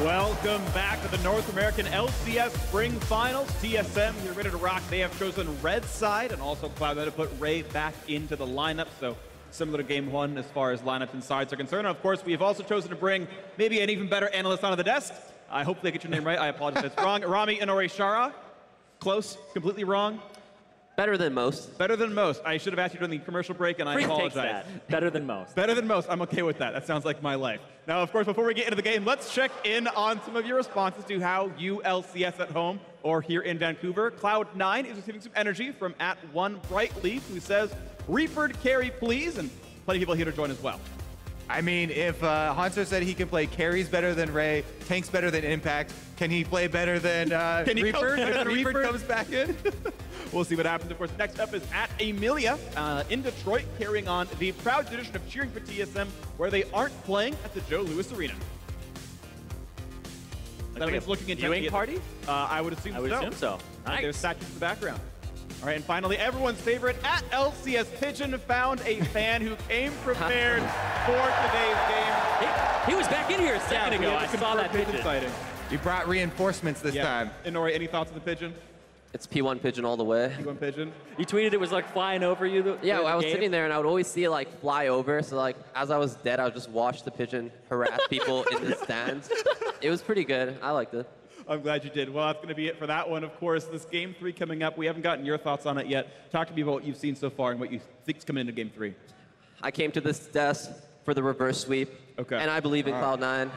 Welcome back to the North American LCS Spring Finals. TSM, you're ready to rock. They have chosen red side, and also Cloud9 to put Ray back into the lineup. So similar to game one as far as lineups and sides are concerned. And of course, we've also chosen to bring maybe an even better analyst onto the desk. I hope they get your name right. I apologize if it's wrong. Rami Inore Shara. Close, completely wrong. Better than most. Better than most. I should have asked you during the commercial break, and I apologize. That. Better than most. Better than most. I'm okay with that. That sounds like my life. Now, of course, before we get into the game, let's check in on some of your responses to how you LCS at home or here in Vancouver. Cloud9 is receiving some energy from @OneBrightLeaf, who says, Reaper carry, please, and plenty of people here to join as well. I mean, if Hunter said he can play carries better than Ray, tanks better than Impact, can he play better than Reaper? Reaper comes back in? We'll see what happens. Of course, next up is @Amelia in Detroit, carrying on the proud tradition of cheering for TSM, where they aren't playing at the Joe Louis Arena. That means looking at viewing party? I would assume so. I would assume so. Nice. There's statues in the background. All right, and finally, everyone's favorite @LCS Pigeon found a fan who came prepared for today's game. He was back in here a second ago. I saw that pigeon sighting. He brought reinforcements this time. Inori, any thoughts on the pigeon? It's P1 Pigeon all the way. P1 Pigeon? You tweeted it was like flying over you. Yeah, I was sitting there and I would always see it like fly over. So like as I was dead, I would just watch the pigeon harass people in the stands. It was pretty good. I liked it. I'm glad you did. Well, that's going to be it for that one. Of course, this Game 3 coming up. We haven't gotten your thoughts on it yet. Talk to me about what you've seen so far and what you think is coming into Game 3. I came to this desk for the reverse sweep. Okay. And I believe in Cloud9.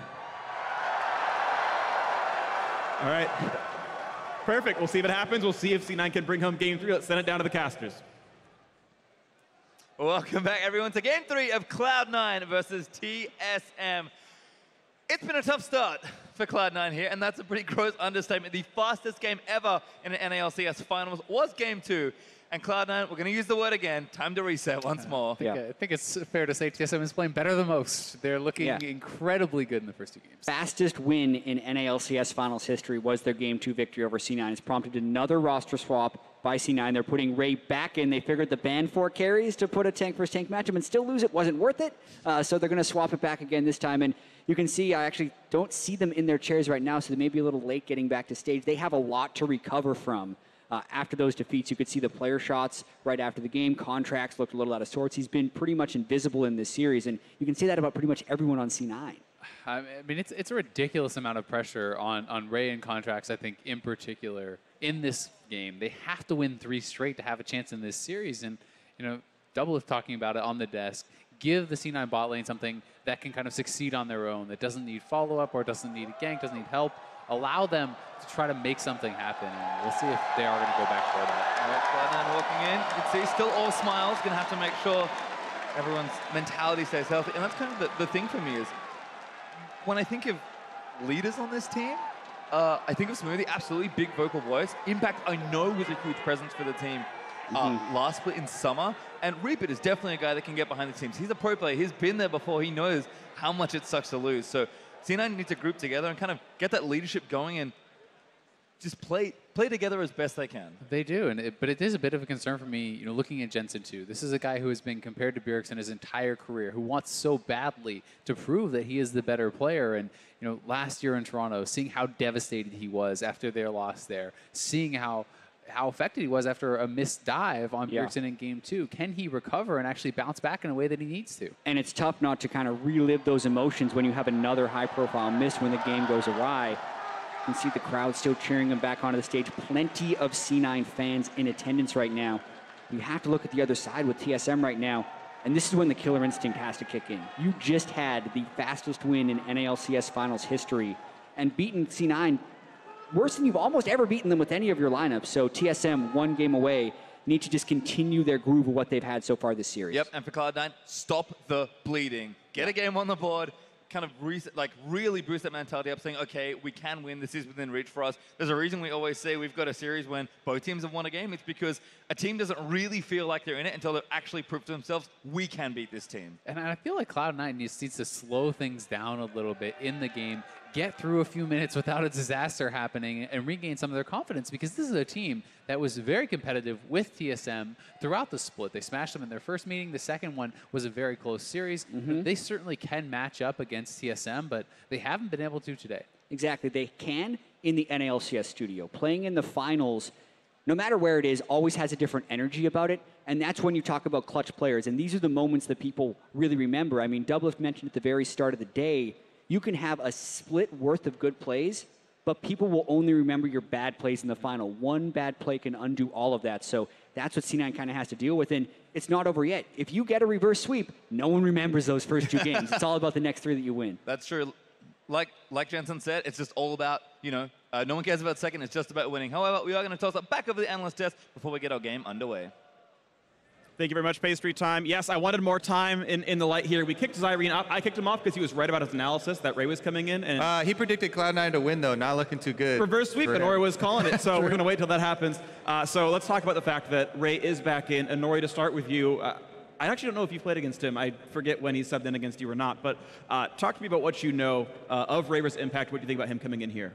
All right. Perfect. We'll see if it happens. We'll see if C9 can bring home Game 3. Let's send it down to the casters. Welcome back, everyone, to Game 3 of Cloud9 versus TSM. It's been a tough start for Cloud9 here, and that's a pretty gross understatement. The fastest game ever in an NALCS Finals was Game 2. And Cloud9, we're going to use the word again, time to reset once more. I think it's fair to say TSM is playing better than most. They're looking incredibly good in the first two games. Fastest win in NALCS Finals history was their Game 2 victory over C9. It's prompted another roster swap by C9. They're putting Ray back in. They figured the ban 4 carries to put a tank versus tank matchup and still lose it wasn't worth it. So they're going to swap it back again this time. And you can see, I actually don't see them in their chairs right now, so they may be a little late getting back to stage. They have a lot to recover from. After those defeats, you could see the player shots right after the game. Contracts looked a little out of sorts. He's been pretty much invisible in this series, and you can say that about pretty much everyone on C9. I mean, it's a ridiculous amount of pressure on Ray and Contracts, I think, in particular, in this game. They have to win 3 straight to have a chance in this series, and, you know, Double is talking about it on the desk. Give the C9 bot lane something that can kind of succeed on their own, that doesn't need follow-up or doesn't need a gank, doesn't need help. Allow them to try to make something happen, and we'll see if they are going to go back for that. All right, Cloud9 walking in. You can see still all smiles. Going to have to make sure everyone's mentality stays healthy. And that's kind of the thing for me is when I think of leaders on this team, I think of Smoothie, absolutely big vocal voice. Impact, I know, was a huge presence for the team last split in summer. And Reaper is definitely a guy that can get behind the teams. He's a pro player. He's been there before. He knows how much it sucks to lose. So C9 need to group together and kind of get that leadership going and just play together as best they can. They do, but it is a bit of a concern for me, you know, looking at Jensen too. This is a guy who has been compared to Bjergsen his entire career, who wants so badly to prove that he is the better player. And, you know, last year in Toronto, seeing how devastated he was after their loss there, seeing how affected he was after a missed dive on Bjergsen in Game 2. Can he recover and actually bounce back in a way that he needs to? And it's tough not to kind of relive those emotions when you have another high-profile miss when the game goes awry. You can see the crowd still cheering him back onto the stage. Plenty of C9 fans in attendance right now. You have to look at the other side with TSM right now, and this is when the killer instinct has to kick in. You just had the fastest win in NALCS Finals history and beaten C9 worse than you've almost ever beaten them with any of your lineups. So TSM, 1 game away, need to just continue their groove of what they've had so far this series. Yep, and for Cloud9, stop the bleeding. Get a game on the board, kind of really boost that mentality up, saying, okay, we can win. This is within reach for us. There's a reason we always say we've got a series when both teams have won a game. It's because a team doesn't really feel like they're in it until they've actually proved to themselves, we can beat this team. And I feel like Cloud9 needs to slow things down a little bit in the game, get through a few minutes without a disaster happening, and regain some of their confidence, because this is a team that was very competitive with TSM throughout the split. They smashed them in their first meeting. The second one was a very close series. They certainly can match up against TSM, but they haven't been able to today. exactly, they can in the NALCS studio. Playing in the finals, no matter where it is, always has a different energy about it. And that's when you talk about clutch players. And these are the moments that people really remember. I mean, Doublelift mentioned at the very start of the day, you can have a split worth of good plays, but people will only remember your bad plays in the final. One bad play can undo all of that. So that's what C9 kind of has to deal with. And it's not over yet. If you get a reverse sweep, no one remembers those first 2 games. It's all about the next 3 that you win. That's true. Like Jensen said, it's just all about, no one cares about second. It's just about winning. However, we are going to toss it back over the analyst desk before we get our game underway. Thank you very much, Pastry Time. Yes, I wanted more time in the light here. We kicked Zyrene up. I kicked him off because he was right about his analysis that Ray was coming in. And he predicted Cloud9 to win, though. Not looking too good. Reverse sweep, and Nori was calling it. So we're going to wait till that happens. So let's talk about the fact that Ray is back in. And Nori, to start with you, I actually don't know if you played against him. I forget when he subbed in against you or not. But talk to me about what you know of Ray's impact. What do you think about him coming in here?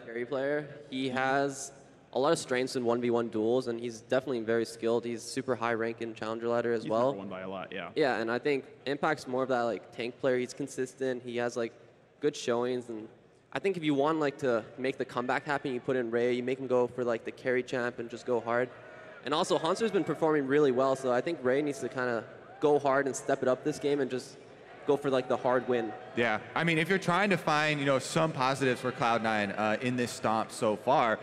Carry player. He has a lot of strengths in 1v1 duels, and he's definitely very skilled. He's super high rank in Challenger ladder as well. He's number 1 by a lot, yeah. Yeah, and I think Impact's more of that like tank player. He's consistent. He has like good showings, and I think if you want like to make the comeback happen, you put in Ray. You make him go for like the carry champ and just go hard. And also, Hanser's been performing really well, so I think Ray needs to kind of go hard and step it up this game and just go for like the hard win. Yeah, I mean, if you're trying to find some positives for Cloud9 in this stomp so far,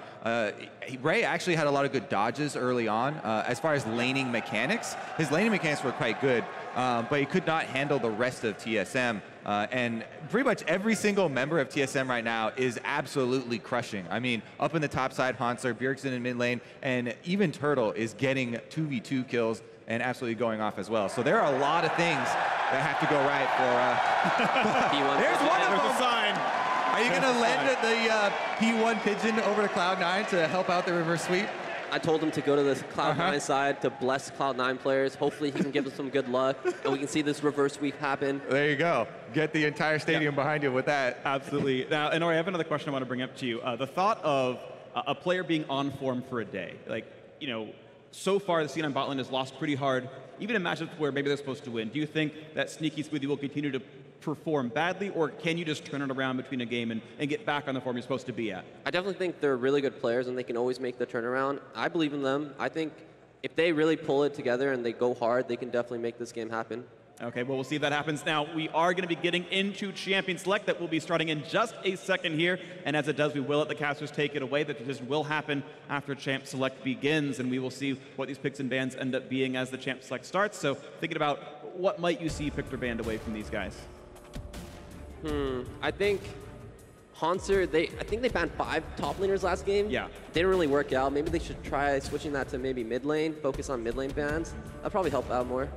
Ray actually had a lot of good dodges early on. As far as laning mechanics, his laning mechanics were quite good, but he could not handle the rest of TSM. And pretty much every single member of TSM right now is absolutely crushing. I mean, up in the top side, Hanser, Bjergsen in mid lane, and even Turtle is getting 2v2 kills and absolutely going off as well. So there are a lot of things that have to go right for... There's one of them! Sign. Are you going to lend the P1 Pigeon over to Cloud9 to help out the reverse sweep? I told him to go to the Cloud9 side to bless Cloud9 players. Hopefully he can give them some good luck, and we can see this reverse sweep happen. There you go. Get the entire stadium behind you with that. Absolutely. Now, and I have another question I want to bring up to you. The thought of a player being on form for a day. Like, so far the C9 bot lane has lost pretty hard, even in matchups where maybe they're supposed to win. Do you think that Sneaky Smoothie will continue to perform badly, or can you just turn it around between a game and get back on the form you're supposed to be at? I definitely think they're really good players, and they can always make the turnaround. I believe in them. I think if they really pull it together and they go hard, they can definitely make this game happen. Okay, well, we'll see if that happens. Now, we are going to be getting into Champion Select. That will be starting in just a second here. And as it does, we will let the casters take it away. The decision will happen after Champ Select begins, and we will see what these picks and bans end up being as the Champ Select starts. So thinking about what might you see picked or banned away from these guys? I think Hanser, I think they banned 5 top laners last game. Yeah. Didn't really work out. Maybe they should try switching that to maybe mid lane, focus on mid lane bans. That'll probably help out more.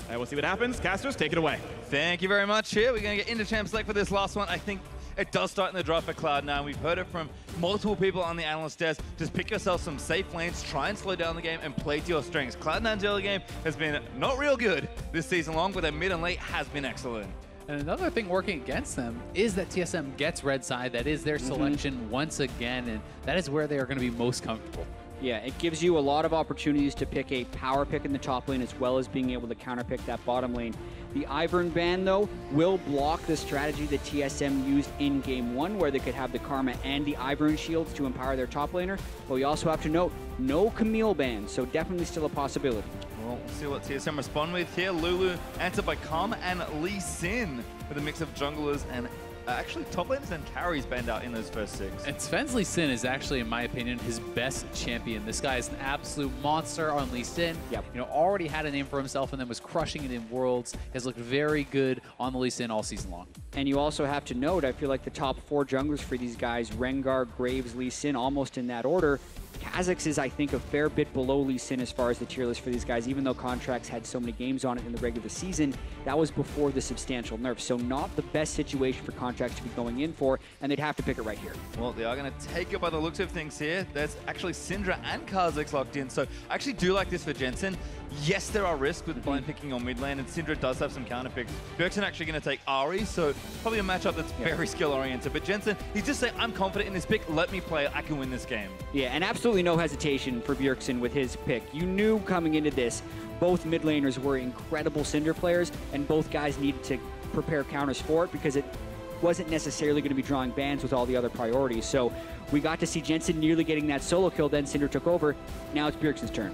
We'll see what happens. Casters, take it away. Thank you very much. Here, we're going to get into Champ Select for this last one. I think it does start in the draw for Cloud9. We've heard it from multiple people on the analyst desk. Just pick yourself some safe lanes, try and slow down the game, and play to your strengths. Cloud9's early game has been not real good this season long, but their mid and late has been excellent. And another thing working against them is that TSM gets red side. That is their selection once again, and that is where they are going to be most comfortable. Yeah, it gives you a lot of opportunities to pick a power pick in the top lane as well as being able to counter pick that bottom lane. The Ivern ban, though, will block the strategy that TSM used in Game 1, where they could have the Karma and the Ivern shields to empower their top laner. But we also have to note, no Camille ban, so definitely still a possibility. Well, we'll see what TSM respond with here. Lulu answered by Karma and Lee Sin with a mix of junglers and actually top laners and carries banned out in those first 6. And Sven's Lee Sin is actually, in my opinion, his best champion. This guy is an absolute monster on Lee Sin. Yep. Already had a name for himself and then was crushing it in Worlds. Has looked very good on the Lee Sin all season long. And you also have to note, I feel like the top 4 junglers for these guys, Rengar, Graves, Lee Sin, almost in that order. Kha'Zix is, I think, a fair bit below Lee Sin as far as the tier list for these guys, even though Contracts had so many games on it in the regular season. That was before the substantial nerf, so not the best situation for Contracts to be going in for, and they'd have to pick it right here. Well, they are going to take it by the looks of things here. There's actually Syndra and Kha'Zix locked in, so I actually do like this for Jensen. Yes, there are risks with blind picking on mid lane, and Syndra does have some counter picks. Bjergsen actually going to take Ahri, so probably a matchup that's very skill oriented. But Jensen, he's just saying, I'm confident in this pick, let me play it, I can win this game. Yeah, and absolutely. absolutely no hesitation for Bjergsen with his pick. You knew coming into this, both mid laners were incredible Cinder players, and both guys needed to prepare counters for it because it wasn't necessarily going to be drawing bans with all the other priorities. So we got to see Jensen nearly getting that solo kill, then Cinder took over. Now it's Bjergsen's turn.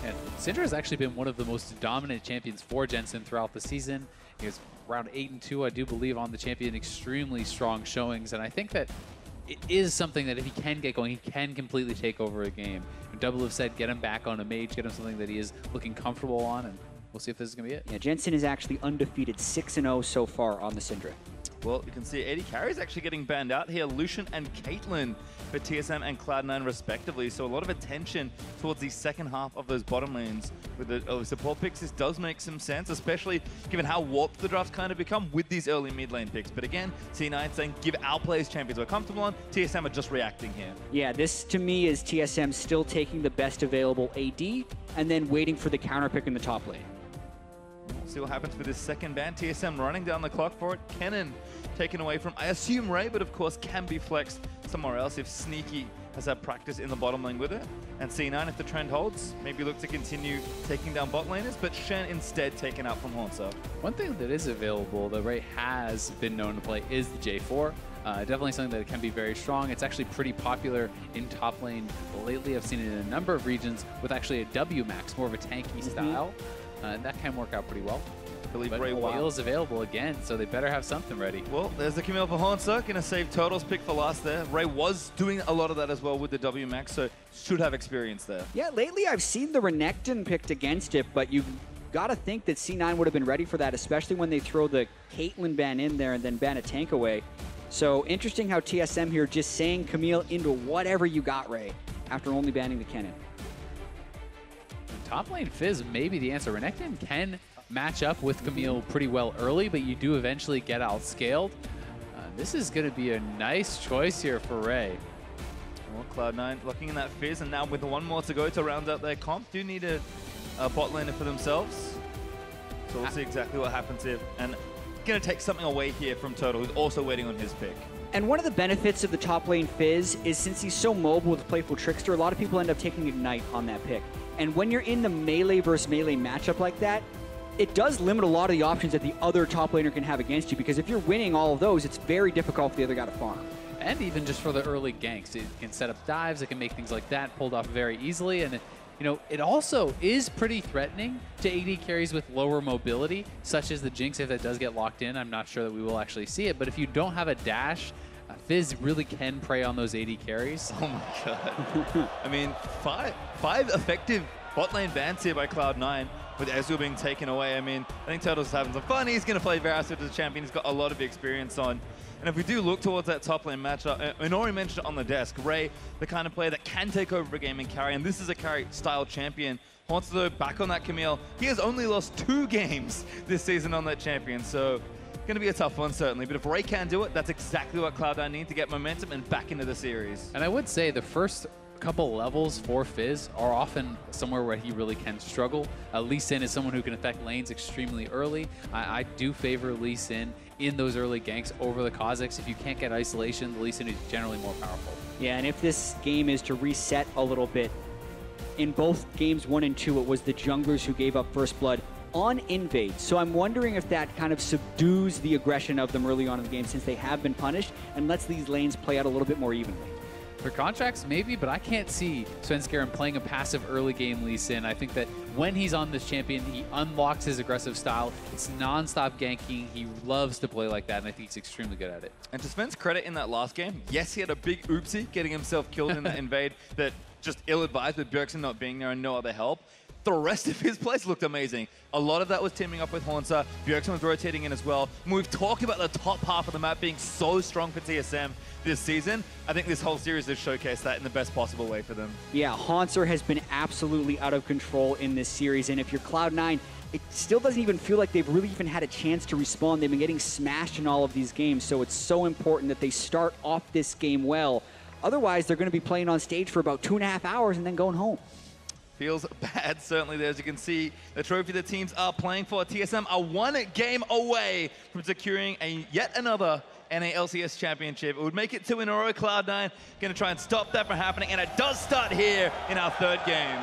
And Cinder has actually been one of the most dominant champions for Jensen throughout the season. He was around 8-2, I do believe, on the champion. Extremely strong showings, and I think that it is something that if he can get going, he can completely take over a game. And Double have said get him back on a mage, get him something that he is looking comfortable on, and we'll see if this is going to be it. Yeah, Jensen is actually undefeated 6-0 so far on the Syndra. Well, you can see 80 carries actually getting banned out here. Lucian and Caitlyn for TSM and Cloud9 respectively. So a lot of attention towards the second half of those bottom lanes with the early support picks. This does make some sense, especially given how warped the draft's kind of become with these early mid lane picks. But again, C9 saying give our players champions we're comfortable on. TSM are just reacting here. Yeah, this to me is TSM still taking the best available AD and then waiting for the counter pick in the top lane. We'll see what happens for this second ban. TSM running down the clock for it. Kennen taken away from, I assume, Ray, but of course can be flexed somewhere else if Sneaky has had practice in the bottom lane with it. And C9, if the trend holds, maybe look to continue taking down bot laners, but Shen instead taken out from Hauntzer. One thing that is available that Ray has been known to play is the J4. Definitely something that can be very strong. It's actually pretty popular in top lane lately. I've seen it in a number of regions with actually a W max, more of a tanky style. That can work out pretty well. I believe But Ray Wheel is available again, so they better have something ready. Well, there's the Camille for Hauntzer. Going to save Turtle's pick for last there. Ray was doing a lot of that as well with the W max, so should have experience there. Yeah, lately I've seen the Renekton picked against it, but you've got to think that C9 would have been ready for that, especially when they throw the Caitlyn ban in there and then ban a tank away. So interesting how TSM here just saying Camille into whatever you got, Ray, after only banning the Kennen. Top lane Fizz may be the answer. Renekton can match up with Camille pretty well early, but you do eventually get outscaled. This is going to be a nice choice here for Ray. Well, Cloud9 looking in that Fizz, and now with one more to go to round out their comp, do need a bot laner for themselves. So we'll see exactly what happens here. And going to take something away here from Turtle, who's also waiting on his pick. And one of the benefits of the top lane Fizz is since he's so mobile with Playful Trickster, a lot of people end up taking Ignite on that pick. And when you're in the melee versus melee matchup like that, it does limit a lot of the options that the other top laner can have against you, because if you're winning all of those, it's very difficult for the other guy to farm. And even just for the early ganks, it can set up dives, it can make things like that pulled off very easily. And it also is pretty threatening to AD carries with lower mobility, such as the Jinx. If that does get locked in, I'm not sure that we will actually see it. But if you don't have a dash, Fizz really can prey on those AD carries. Oh my god. I mean, five effective bot lane bans here by Cloud9 with Ezreal being taken away. I mean, I think Turtle's having some fun. He's going to play Varus as a champion. He's got a lot of experience on. And if we do look towards that top lane matchup, Inori mentioned it on the desk, Ray, the kind of player that can take over a game and carry, and this is a carry-style champion. Hauntzer, though, back on that Camille. He has only lost 2 games this season on that champion, so going to be a tough one, certainly. But if Ray can do it, that's exactly what Cloud9 need to get momentum and back into the series. And I would say the first couple levels for Fizz are often somewhere where he really can struggle. Lee Sin is someone who can affect lanes extremely early. I do favor Lee Sin in those early ganks over the Kha'Zix. If you can't get isolation, Lee Sin is generally more powerful. Yeah, and if this game is to reset a little bit, in both games 1 and 2, it was the junglers who gave up first blood on invade. So I'm wondering if that kind of subdues the aggression of them early on in the game, since they have been punished, and lets these lanes play out a little bit more evenly. For contracts, maybe, but I can't see Svenskeren playing a passive early game Lee Sin. I think that when he's on this champion, he unlocks his aggressive style. It's non-stop ganking. He loves to play like that, and I think he's extremely good at it. And to Sven's credit in that last game, yes, he had a big oopsie getting himself killed in that invade that just ill-advised with Bjergsen not being there and no other help. The rest of his plays looked amazing. A lot of that was teaming up with Hauntzer. Bjergsen was rotating in as well. And we've talked about the top half of the map being so strong for TSM this season. I think this whole series has showcased that in the best possible way for them. Yeah, Hauntzer has been absolutely out of control in this series. And if you're Cloud9, it still doesn't even feel like they've really even had a chance to respond. They've been getting smashed in all of these games. So it's so important that they start off this game well. Otherwise, they're going to be playing on stage for about 2.5 hours and then going home. Feels bad, certainly there. As you can see, the trophy the teams are playing for, TSM are 1 game away from securing yet another NALCS Championship. It would make it 2 in a row. Cloud9 going to try and stop that from happening, and it does start here in our 3rd game.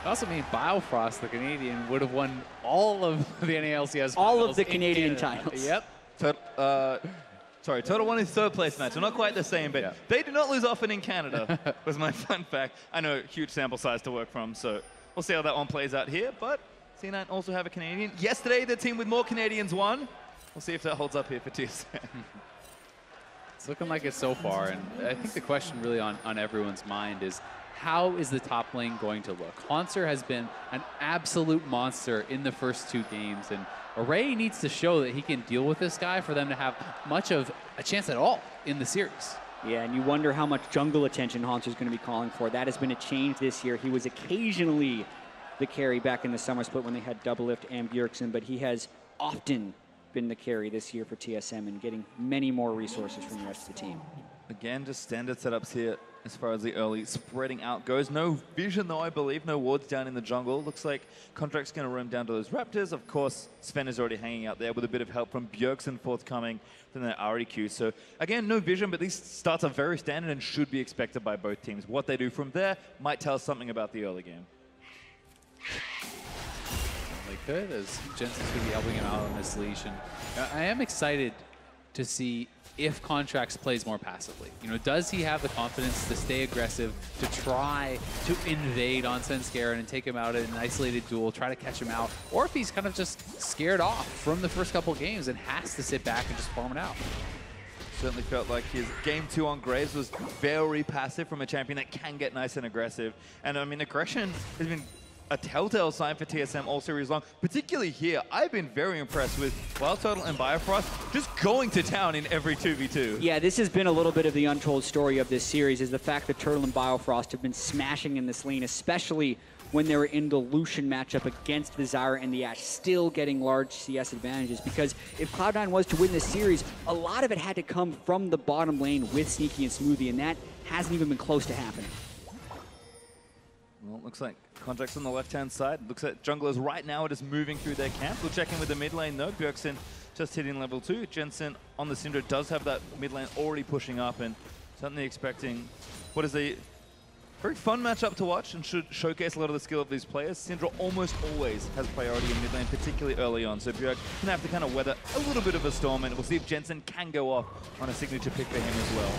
It also means Biofrost, the Canadian, would have won all of the NALCS all of the in Canadian Canada. titles. Yep. Sorry, Total won his 3rd place match. They're not quite the same, but they do not lose often in Canada, was my fun fact. I know, huge sample size to work from, so we'll see how that one plays out here, but C9 also have a Canadian. Yesterday, the team with more Canadians won. We'll see if that holds up here for TSM. It's looking like it so far, and I think the question really on everyone's mind is, how is the top lane going to look? Haunter has been an absolute monster in the first 2 games, and Array needs to show that he can deal with this guy for them to have much of a chance at all in the series. Yeah, and you wonder how much jungle attention Haunter's going to be calling for. That has been a change this year. He was occasionally the carry back in the summer split when they had Doublelift and Bjergsen, but he has often been the carry this year for TSM and getting many more resources from the rest of the team. Again, just standard setups here as far as the early spreading out goes. No vision, though, I believe. No wards down in the jungle. Looks like Contract's going to roam down to those Raptors. Of course, Sven is already hanging out there with a bit of help from Bjergsen forthcoming from their REQ. So, again, no vision, but these starts are very standard and should be expected by both teams. What they do from there might tell us something about the early game. They could, as Jensen's going to be helping him out on this leash. And I am excited to see if Contracts plays more passively. You know, does he have the confidence to stay aggressive, to try to invade on Svenskeren and take him out in an isolated duel, try to catch him out, or if he's kind of just scared off from the first couple games and has to sit back and just farm it out. Certainly felt like his game 2 on Graves was very passive from a champion that can get nice and aggressive. And I mean, aggression has been a telltale sign for TSM all series long, particularly here. I've been very impressed with Wild Turtle and Biofrost just going to town in every 2v2. Yeah, this has been a little bit of the untold story of this series, is the fact that Turtle and Biofrost have been smashing in this lane, especially when they were in the Lucian matchup against the Zyra and the Ashe, still getting large CS advantages. Because if Cloud9 was to win this series, a lot of it had to come from the bottom lane with Sneaky and Smoothie, and that hasn't even been close to happening. Well, it looks like Contracts on the left-hand side. Looks like junglers right now are just moving through their camp. We'll check in with the mid lane, though. Bjergsen just hitting level 2. Jensen on the Syndra does have that mid lane already pushing up, and certainly expecting what is a very fun matchup to watch and should showcase a lot of the skill of these players. Syndra almost always has priority in mid lane, particularly early on, so Bjerg going to have to kind of weather a little bit of a storm, and we'll see if Jensen can go off on a signature pick for him as well.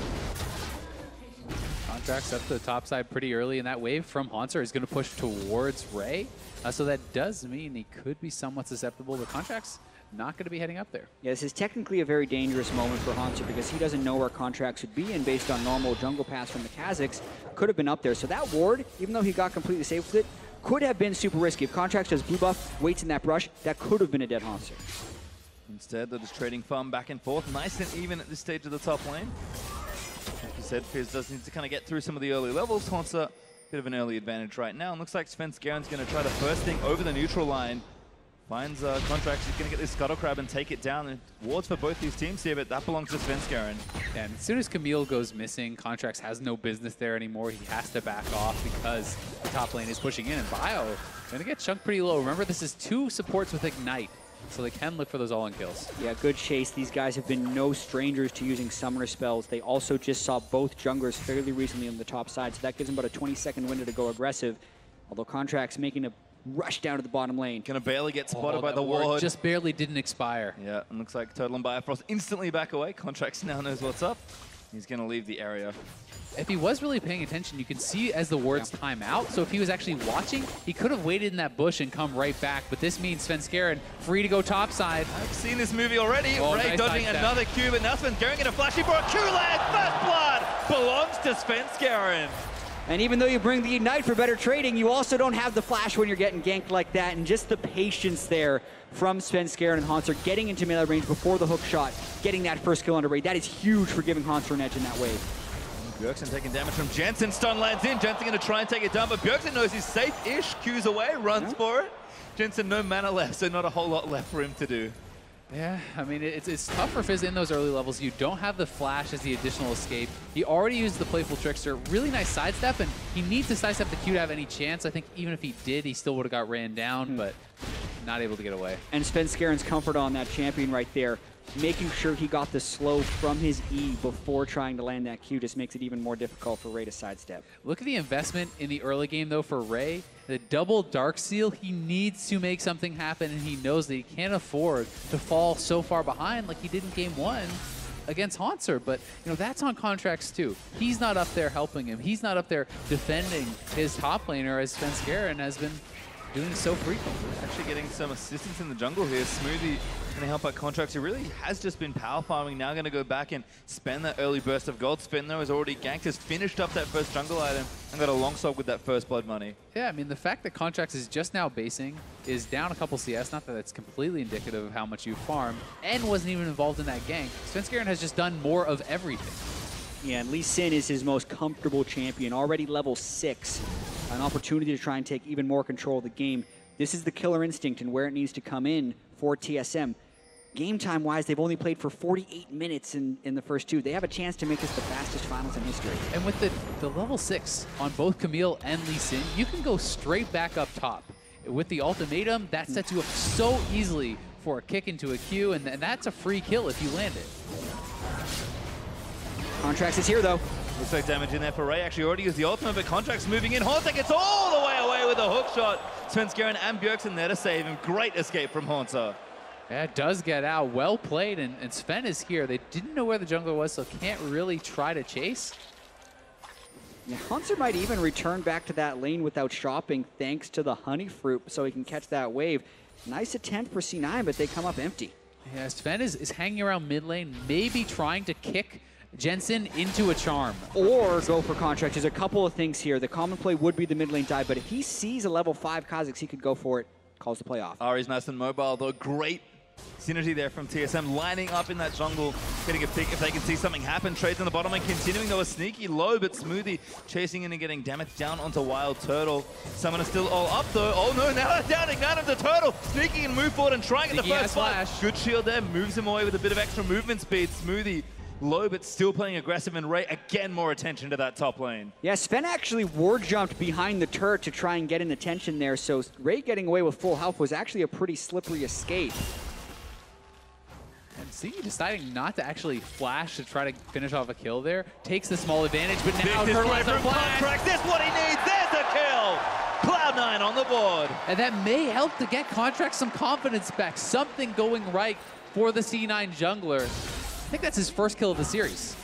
Contracts up to the top side pretty early, and that wave from Haunter is going to push towards Ray. So that does mean he could be somewhat susceptible, but Contracts not going to be heading up there. Yeah, this is technically a very dangerous moment for Haunter because he doesn't know where Contracts would be, and based on normal jungle pass from the Kazakhs, could have been up there. So that ward, even though he got completely safe with it, could have been super risky. If Contracts does blue buff, waits in that brush, that could have been a dead Haunter. Instead, they're just trading farm back and forth, nice and even at this stage of the top lane. Like you said, Fizz does need to kind of get through some of the early levels. Haunter, bit of an early advantage right now. And looks like Svenskeren's going to try the first thing over the neutral line. Finds Contracts, he's going to get this Scuttle Crab and take it down. And wards for both these teams here, but that belongs to Svenskeren. Yeah, and as soon as Camille goes missing, Contracts has no business there anymore. He has to back off because the top lane is pushing in, and Bio going to get chunked pretty low. Remember, this is 2 supports with Ignite, so they can look for those all-in kills. Yeah, good chase. These guys have been no strangers to using summoner spells. They also just saw both junglers fairly recently on the top side, so that gives them about a 20-second window to go aggressive. Although Contracts making a rush down to the bottom lane. Gonna barely get spotted by the ward. Just barely didn't expire. Yeah, and looks like Turtle and Biofrost instantly back away. Contracts now knows what's up. He's gonna leave the area. If he was really paying attention, you can see as the wards time out. So if he was actually watching, he could have waited in that bush and come right back. But this means Svenskeren free to go topside. I've seen this movie already. Oh, Ray nice dodging another Q, but now Svenskeren gonna flash it for a Q-land. First blood belongs to Svenskeren. And even though you bring the Ignite for better trading, you also don't have the flash when you're getting ganked like that. And just the patience there from Svenskeren and Haunter getting into melee range before the hook shot, getting that first kill on a Ray. That is huge for giving Haunter an edge in that wave. Bjergsen taking damage from Jensen. Stun lands in. Jensen going to try and take it down, but Bjergsen knows he's safe-ish. Q's away, runs for it. Jensen, no mana left, so not a whole lot left for him to do. Yeah, I mean, it's tough for Fizz in those early levels. You don't have the flash as the additional escape. He already used the Playful Trickster. Really nice sidestep, and he needs to sidestep the Q to have any chance. I think even if he did, he still would have got ran down, but not able to get away. And Svenskeren's comfort on that champion right there. making sure he got the slow from his E before trying to land that Q just makes it even more difficult for Ray to sidestep. Look at the investment in the early game, though, for Ray. The double Dark Seal, he needs to make something happen, and he knows that he can't afford to fall so far behind like he did in Game 1 against Haunter. But, you know, that's on Contracts, too. He's not up there helping him. He's not up there defending his top laner, as Svenskeren has been doing so frequently. Actually getting some assistance in the jungle here. Smoothie going to help out Contracts. He really has just been power farming. Now going to go back and spend that early burst of gold. Sven, though, has already ganked, has finished up that first jungle item, and got a long sword with that first blood money. Yeah, I mean, the fact that Contracts is just now basing, is down a couple CS, not that that's completely indicative of how much you farm, and wasn't even involved in that gank. Svenskeren has just done more of everything. Yeah, and Lee Sin is his most comfortable champion, already level 6. An opportunity to try and take even more control of the game. This is the killer instinct and where it needs to come in for TSM. Game time-wise, they've only played for 48 minutes in the first 2. They have a chance to make this the fastest finals in history. And with the level 6 on both Camille and Lee Sin, you can go straight back up top. With the ultimatum, that sets you up so easily for a kick into a Q, and that's a free kill if you land it. Contracts is here, though. Looks like damage in there for Ray. Actually already used the ultimate, but Contracts moving in. Haunter gets all the way away with a hook shot. Svenskeren and Bjergsen there to save him. Great escape from Haunter. Yeah, it does get out. Well played, and Sven is here. They didn't know where the jungler was, so can't really try to chase. Yeah, Haunter might even return back to that lane without shopping thanks to the honey fruit so he can catch that wave. Nice attempt for C9, but they come up empty. Yeah, Sven is hanging around mid lane, maybe trying to kick Jensen into a charm. Or go for Contracts. There's a couple of things here. The common play would be the mid lane dive, but if he sees a level 5 Kha'Zix, he could go for it. Calls the play off. Ari's nice and mobile, though. Great synergy there from TSM, lining up in that jungle, getting a pick if they can see something happen. Trades on the bottom and continuing, though, a sneaky low, but Smoothie chasing in and getting damage down onto Wild Turtle. Summoner still all up, though. Oh, no, now they're down. Ignite onto Turtle. Sneaking and move forward and trying at the first flash. Good shield there. Moves him away with a bit of extra movement speed. Smoothie low, but still playing aggressive, and Ray, again, more attention to that top lane. Yeah, Sven actually ward jumped behind the turret to try and get in attention there, so Ray getting away with full health was actually a pretty slippery escape. And see, deciding not to actually flash to try to finish off a kill there, takes the small advantage, but now Turtle has a flash. This is what he needs. There's a kill. Cloud9 on the board. And that may help to get Contracts some confidence back. Something going right for the C9 jungler. I think that's his first kill of the series.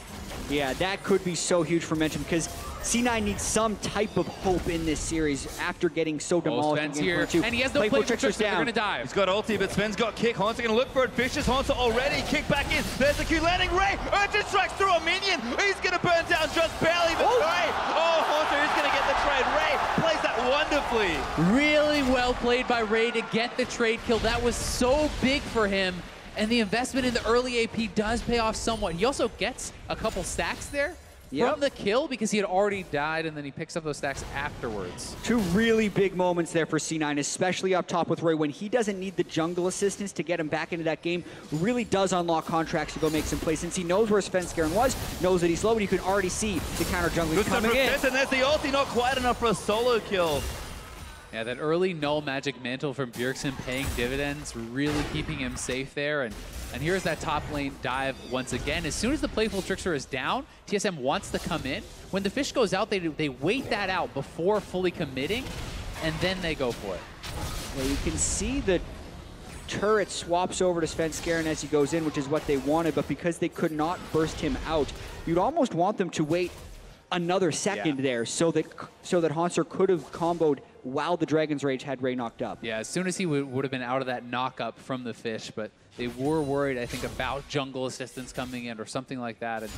Yeah, that could be so huge for Mention because C9 needs some type of hope in this series after getting so demolished. Sven's here, and he has no Playful Trickster, they're gonna dive. He's got ulti, but Sven's got kick. Haunter gonna look for it. Vicious Haunter already. Kick back in. There's the Q landing. Ray, urgent strikes through a minion. He's gonna burn down just barely, but Ray, oh, Haunter is gonna get the trade. Ray plays that wonderfully. Really well played by Ray to get the trade kill. That was so big for him. And the investment in the early AP does pay off somewhat. He also gets a couple stacks there from the kill because he had already died, and then he picks up those stacks afterwards. 2 really big moments there for C9, especially up top with Ray when he doesn't need the jungle assistance to get him back into that game. Really does unlock Contracts to go make some plays since he knows where Svenskeren was, knows that he's low, and you can already see the counter jungler coming in. And there's the ulti, not quite enough for a solo kill. Yeah, that early null magic mantle from Bjergsen paying dividends, really keeping him safe there. And here's that top lane dive once again. As soon as the Playful Trickster is down, TSM wants to come in. When the fish goes out, they wait that out before fully committing, and then they go for it. Well, you can see the turret swaps over to Svenskeren as he goes in, which is what they wanted, but because they could not burst him out, you'd almost want them to wait another second there so that Haunter could have comboed while the Dragon's Rage had Ray knocked up. Yeah, as soon as he would have been out of that knock-up from the fish, but they were worried, I think, about jungle assistance coming in or something like that. And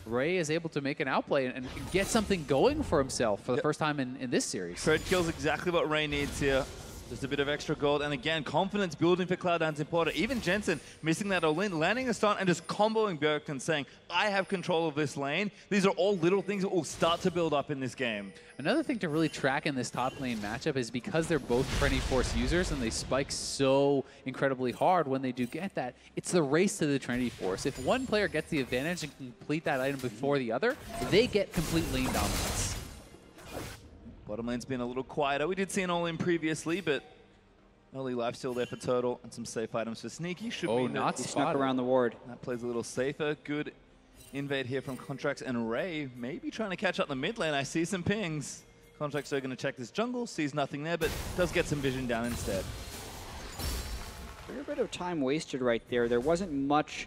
Ray is able to make an outplay and get something going for himself for the first time in this series. Trade kills exactly what Ray needs here. Just a bit of extra gold, and again, confidence building for Cloud9's important. Even Jensen missing that all-in, landing a stun, and just comboing Bjergsen, saying, I have control of this lane. These are all little things that will start to build up in this game. Another thing to really track in this top lane matchup is because they're both Trinity Force users and they spike so incredibly hard when they do get that, it's the race to the Trinity Force. If one player gets the advantage and can complete that item before the other, they get complete lane dominance. Bottom lane's been a little quieter. We did see an all-in previously, but Early lifesteal there for Turtle and some safe items for Sneaky. Should Oh, be not Snuck spotted. around the ward. that plays a little safer. Good invade here from Contracts and Ray. Maybe trying to catch up the mid lane. I see some pings. Contracts are going to check this jungle. Sees nothing there, but does get some vision down instead. A bit of time wasted right there. There wasn't much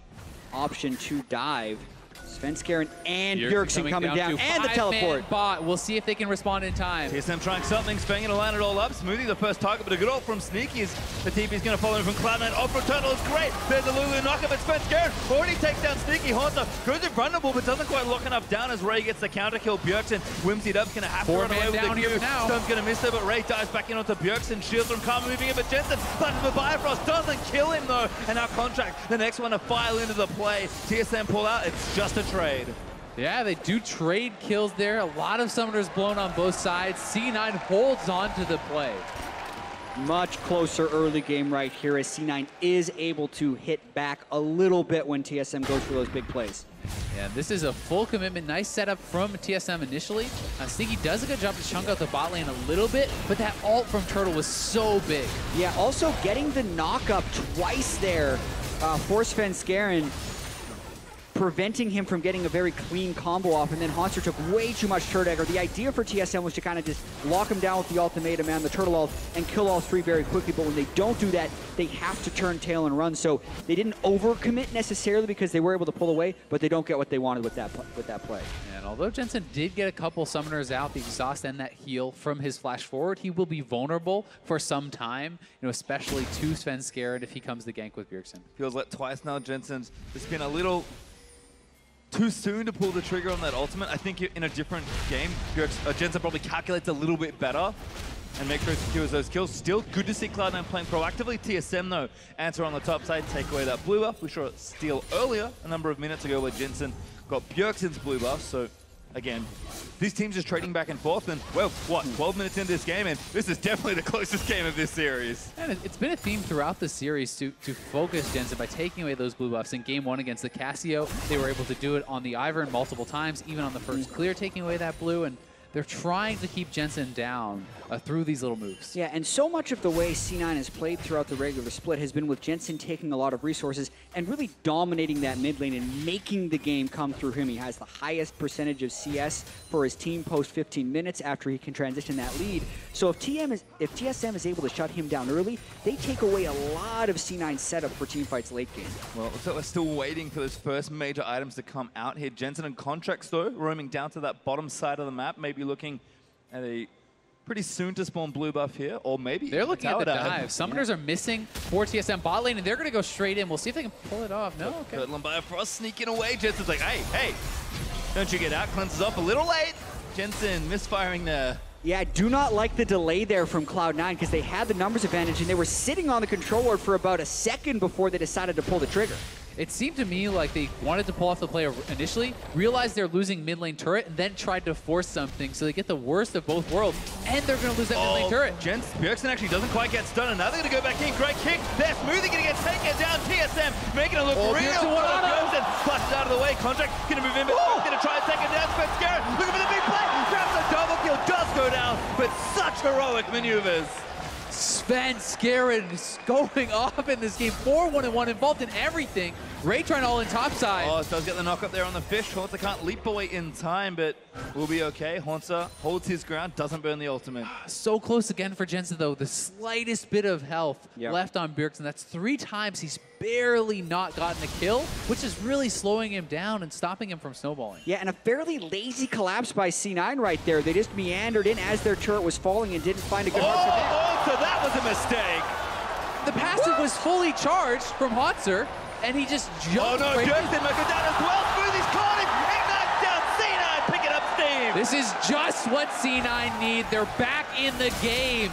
option to dive. Svenskeren and Bjergsen coming down, and the teleport. Bot. We'll see if they can respond in time. TSM trying something, Spangin to line it all up. Smoothie the first target, but a good ult from Sneaky as the TP is going to follow him from Cloud9. Off from Turtle is great. There's a Lulu knockup, but Svenskeren already takes down Sneaky. Haunter goes invulnerable, but doesn't quite lock enough down as Ray gets the counter kill. Bjergsen, Whimsy Dub's going to have to run away with the Q. Stone's going to miss it, but Ray dives back in onto Bjergsen. Shields from Karma moving in, but Jensen punches the Bifrost. Doesn't kill him though, and now Contract, the next one to file into the play. TSM pull out, it's just a trade. Yeah, they do trade kills there. A lot of summoners blown on both sides. C9 holds on to the play. Much closer early game right here as C9 is able to hit back a little bit when TSM goes for those big plays. Yeah, this is a full commitment. Nice setup from TSM initially. Sneaky does a good job to chunk out the bot lane a little bit, but that ult from Turtle was so big. Yeah, also getting the knock-up twice there for Svenskeren, preventing him from getting a very clean combo off, and then Haunter took way too much turret aggro. The idea for TSM was to kind of just lock him down with the ultimatum and the turtle ult and kill all three very quickly, but when they don't do that, they have to turn tail and run. So they didn't overcommit necessarily because they were able to pull away, but they don't get what they wanted with that play. And although Jensen did get a couple summoners out, the exhaust and that heal from his flash forward, he will be vulnerable for some time, especially to Svenskeren if he comes to gank with Bjergsen. Feels like twice now Jensen's just been a little too soon to pull the trigger on that ultimate. I think in a different game, Jensen probably calculates a little bit better and makes sure he secures those kills. Still good to see Cloud9 playing proactively. TSM though, answer on the top side, take away that blue buff. We saw it steal earlier, a number of minutes ago, where Jensen got Bjergsen's blue buff. So again, these teams just trading back and forth, and well, what, 12 minutes into this game, and this is definitely the closest game of this series. And it's been a theme throughout the series to focus Jensen by taking away those blue buffs. In game one against the Casio, they were able to do it on the Ivern multiple times, even on the first clear, taking away that blue, and they're trying to keep Jensen down through these little moves. Yeah, and so much of the way C9 has played throughout the regular split has been with Jensen taking a lot of resources and really dominating that mid lane and making the game come through him. He has the highest percentage of CS for his team post 15 minutes after he can transition that lead. So if TSM is able to shut him down early, they take away a lot of C9's setup for teamfights late game. Well, looks like we're still waiting for those first major items to come out here. Jensen and Contracts though, roaming down to that bottom side of the map, maybe looking at a pretty soon to spawn blue buff here, or maybe they're looking at the dive. Summoners are missing for TSM bot lane, and they're going to go straight in. We'll see if they can pull it off. No, okay. Turtle and Bifrost sneaking away. Jensen's like, hey, don't you get out? Cleanses off a little late. Jensen misfiring there. Yeah, I do not like the delay there from Cloud9 because they had the numbers advantage and they were sitting on the control ward for about a second before they decided to pull the trigger. It seemed to me like they wanted to pull off the play initially, realized they're losing mid lane turret, and then tried to force something so they get the worst of both worlds, and they're going to lose that mid lane turret. Bjergsen actually doesn't quite get stunned, and now they're going to go back in. Great kick. They're Smoothie going to get taken down. TSM making it look real. Bjergsen flushes out of the way. Contract going to move in, but going to try and take it down. Svenskeren looking for the big play. Grabs a double kill, does go down, but such heroic maneuvers. Svenskeren is going off in this game. 4-1-1 involved in everything. Ray trying to all in top side. Oh, does get the knock up there on the fish. Haunter can't leap away in time, but we'll be okay. Haunter holds his ground, doesn't burn the ultimate. So close again for Jensen, though. The slightest bit of health left on Bjergsen. That's 3 times he's barely not gotten a kill, which is really slowing him down and stopping him from snowballing. Yeah, and a fairly lazy collapse by C9 right there. They just meandered in as their turret was falling and didn't find a good mark for them. Oh, so that was a mistake. The passive was fully charged from Haunter, and he just jumped. Oh no, Bjergsen might go down as well. Smoothie's caught him. Ignites down C9, picking up steam. This is just what C9 need. They're back in the game,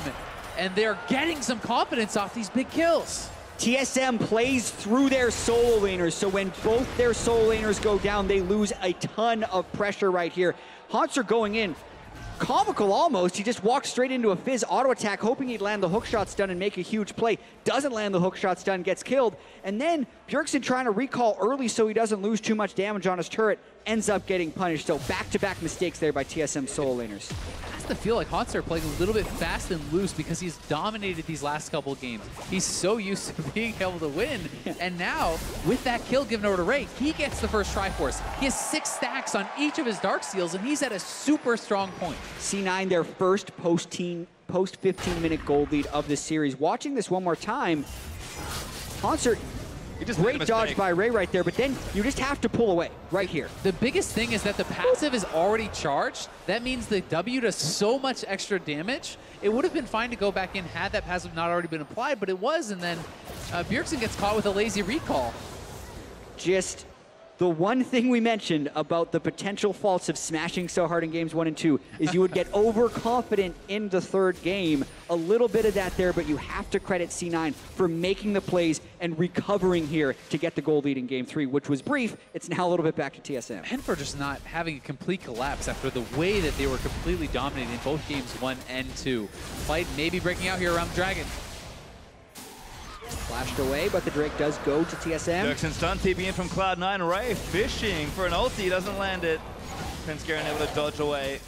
and they're getting some confidence off these big kills. TSM plays through their solo laners, so when both their solo laners go down, they lose a ton of pressure right here. Haunter going in, comical almost. He just walked straight into a Fizz auto attack, hoping he'd land the hook shot stun and make a huge play. Doesn't land the hook shot stun, gets killed. And then Bjergsen trying to recall early so he doesn't lose too much damage on his turret, ends up getting punished. So back-to-back mistakes there by TSM solo laners. starts to feel like Haunter playing a little bit fast and loose because he's dominated these last couple of games. He's so used to being able to win, and now, with that kill given over to Ray, he gets the first Triforce. He has 6 stacks on each of his Darkseals, and he's at a super strong point. C9, their first post 15-minute gold lead of this series. Watching this one more time, Haunter, great dodge by Ray right there, but then you just have to pull away right here. The biggest thing is that the passive is already charged. That means the W does so much extra damage. It would have been fine to go back in had that passive not already been applied, but it was, and then Bjergsen gets caught with a lazy recall. Just the one thing we mentioned about the potential faults of smashing so hard in games 1 and 2 is you would get overconfident in the third game. A little bit of that there, but you have to credit C9 for making the plays and recovering here to get the gold lead in game 3, which was brief. It's now a little bit back to TSM. And for just not having a complete collapse after the way that they were completely dominating in both games 1 and 2. Fight maybe breaking out here around the Dragon. Flashed away, but the Drake does go to TSM. Bjergsen's done, TP in from Cloud9. Ray fishing for an ulti, doesn't land it. Prince Garen able to dodge away.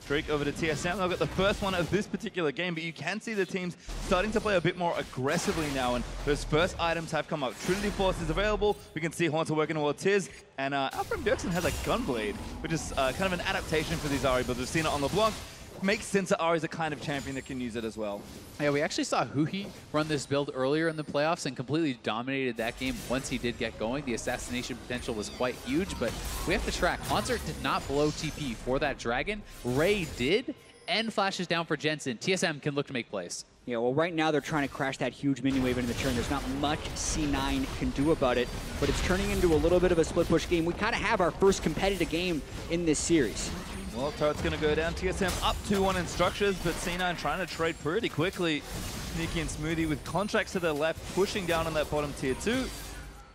Drake over to TSM. They'll get the first one of this particular game, but you can see the teams starting to play a bit more aggressively now, and those first items have come up. Trinity Force is available. We can see Haunter working towards his, and Alfred Bjergsen has a Gunblade, which is kind of an adaptation for these Ahri builds. We've seen it on LeBlanc. Makes sense that Ahri's a kind of champion that can use it as well. Yeah, we actually saw Huhi run this build earlier in the playoffs and completely dominated that game once he did get going. The assassination potential was quite huge, but we have to track. Haunter did not blow TP for that Dragon. Ray did, and flashes down for Jensen. TSM can look to make plays. Yeah, well, right now they're trying to crash that huge minion wave into the turn. There's not much C9 can do about it, but it's turning into a little bit of a split push game. We kind of have our first competitive game in this series. Well, turret's going to go down. TSM up 2-1 in structures, but C9 trying to trade pretty quickly. Sneaky and Smoothie with contracts to their left, pushing down on that bottom tier 2.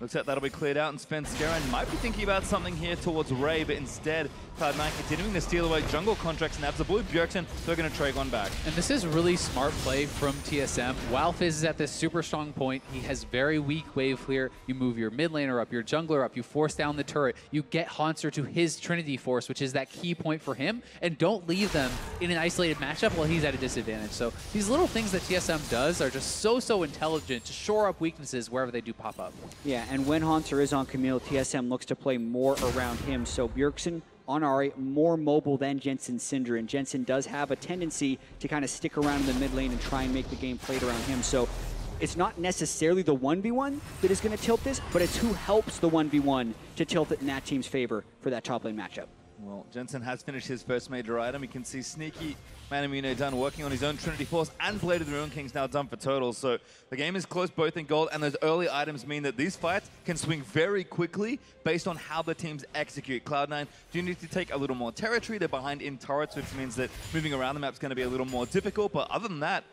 Looks like that'll be cleared out, and Spence Garen might be thinking about something here towards Ray, but instead, Cloud9 continuing to steal away jungle contracts, and that's the blue Bjergsen. They're going to trade one back. And this is really smart play from TSM. While Fizz is at this super strong point, he has very weak wave clear. You move your mid laner up, your jungler up, you force down the turret, you get Haunter to his Trinity Force, which is that key point for him, and don't leave them in an isolated matchup while he's at a disadvantage. So these little things that TSM does are just so intelligent to shore up weaknesses wherever they do pop up. Yeah, and when Haunter is on Camille, TSM looks to play more around him. So Bjergsen on Ahri, more mobile than Jensen Cinder, and Jensen does have a tendency to kind of stick around in the mid lane and try and make the game played around him. So it's not necessarily the 1v1 that is going to tilt this, but it's who helps the 1v1 to tilt it in that team's favor for that top lane matchup. Well, Jensen has finished his first major item. You can see Sneaky Manamune done working on his own Trinity Force, and Blade of the Ruin King's now done for totals. So the game is close both in gold, and those early items mean that these fights can swing very quickly based on how the teams execute. Cloud9 do need to take a little more territory. They're behind in turrets, which means that moving around the map is going to be a little more difficult. But other than that,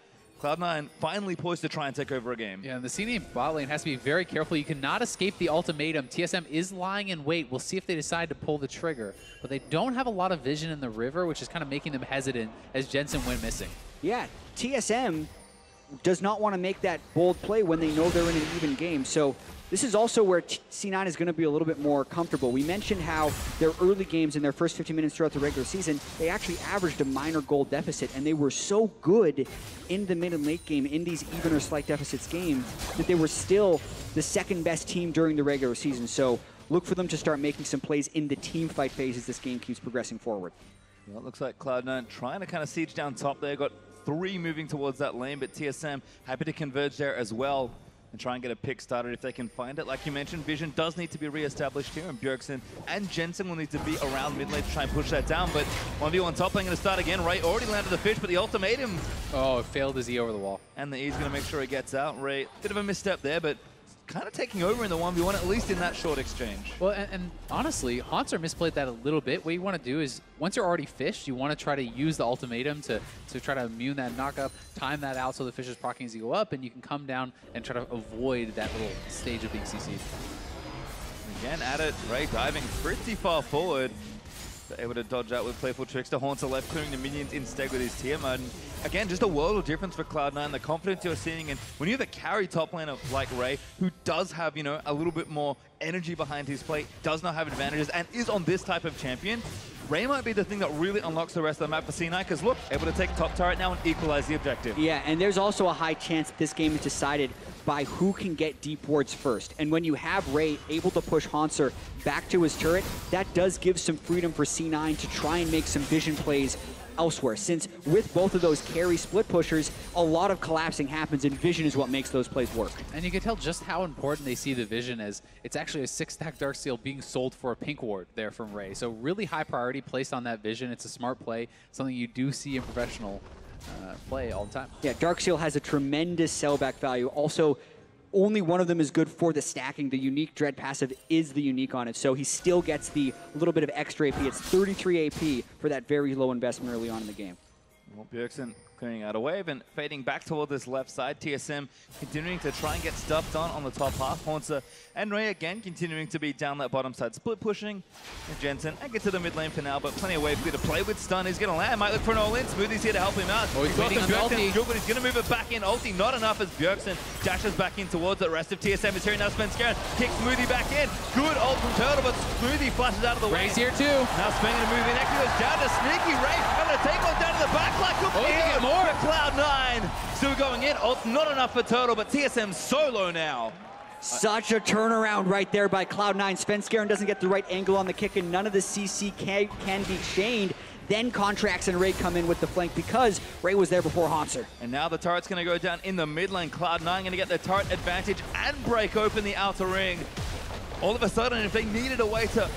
Cloud9 finally poised to try and take over a game. Yeah, and the CNA bot lane has to be very careful. You cannot escape the ultimatum. TSM is lying in wait. We'll see if they decide to pull the trigger. But they don't have a lot of vision in the river, which is kind of making them hesitant as Jensen went missing. Yeah, TSM does not want to make that bold play when they know they're in an even game. So this is also where C9 is going to be a little bit more comfortable. We mentioned how their early games in their first 50 minutes throughout the regular season, they actually averaged a minor goal deficit, and they were so good in the mid and late game in these even or slight deficits games that they were still the second best team during the regular season. So look for them to start making some plays in the team fight phase as this game keeps progressing forward. Well, it looks like Cloud9 trying to kind of siege down top there. Got 3 moving towards that lane, but TSM happy to converge there as well and try and get a pick started if they can find it. Like you mentioned, Vision does need to be re-established here, and Bjergsen and Jensen will need to be around mid lane to try and push that down. But 1v1 top lane going to start again. Ray already landed the fish, but the ultimatum. Oh, it failed his E over the wall. And the E's going to make sure he gets out. Ray, bit of a misstep there, but kind of taking over in the 1v1, at least in that short exchange. Well, and honestly, Haunter misplayed that a little bit. What you want to do is, once you're already fished, you want to try to use the ultimatum to try to immune that knockup, time that out so the fish is proccing as you go up, and you can come down and try to avoid that little stage of being CC'd. Again at it, Ray diving pretty far forward. They're able to dodge out with Playful Trickster. Haunter left, clearing the minions instead with his Tiamat. And again, just a world of difference for Cloud9, the confidence you're seeing. And when you have a carry top laner like Ray, who does have, a little bit more energy behind his play, does not have advantages, and is on this type of champion, Ray might be the thing that really unlocks the rest of the map for C9, because look, able to take top turret now and equalize the objective. Yeah, and there's also a high chance that this game is decided by who can get deep wards first. And when you have Ray able to push Hanser back to his turret, that does give some freedom for C9 to try and make some vision plays elsewhere, since with both of those carry split pushers, a lot of collapsing happens, and vision is what makes those plays work. And you can tell just how important they see the vision as it's actually a 6-stack Darksteel being sold for a pink ward there from Ray. So really high priority placed on that vision. It's a smart play, something you do see in professional play all the time. Yeah, Darksteel has a tremendous sellback value. Also, only one of them is good for the stacking. The unique Dread passive is the unique on it, so he still gets the little bit of extra AP. It's 33 AP for that very low investment early on in the game. Well, Bjergsen clearing out a wave and fading back toward this left side. TSM continuing to try and get stuff done on the top half. Haunter and Ray again continuing to be down that bottom side. Split pushing. And Jensen and get to the mid lane for now, but plenty of wave clear to play with. Stun, he's going to land. Might look for an all-in. Smoothie's here to help him out. Oh, he's waiting on the ulti. But he's going to move it back in. Ulti not enough as Bjergsen dashes back in towards the rest of TSM. Is here now. Spenskeren kicks Smoothie back in. Good ult from Turtle, but Smoothie flashes out of the way. Ray's here too. Now Speng going to move in. Actually goes down to Sneaky. Ray going to take one down to the back line. Oh, he can get more. Cloud9 still going in. Ult not enough for Turtle, but TSM solo now. Such a turnaround right there by Cloud9. Spenskeren doesn't get the right angle on the kick, and none of the CC can be chained. Then Contracts and Ray come in with the flank because Ray was there before Hanser. And now the turret's going to go down in the mid lane. Cloud9 going to get the turret advantage and break open the outer ring. All of a sudden, if they needed a way to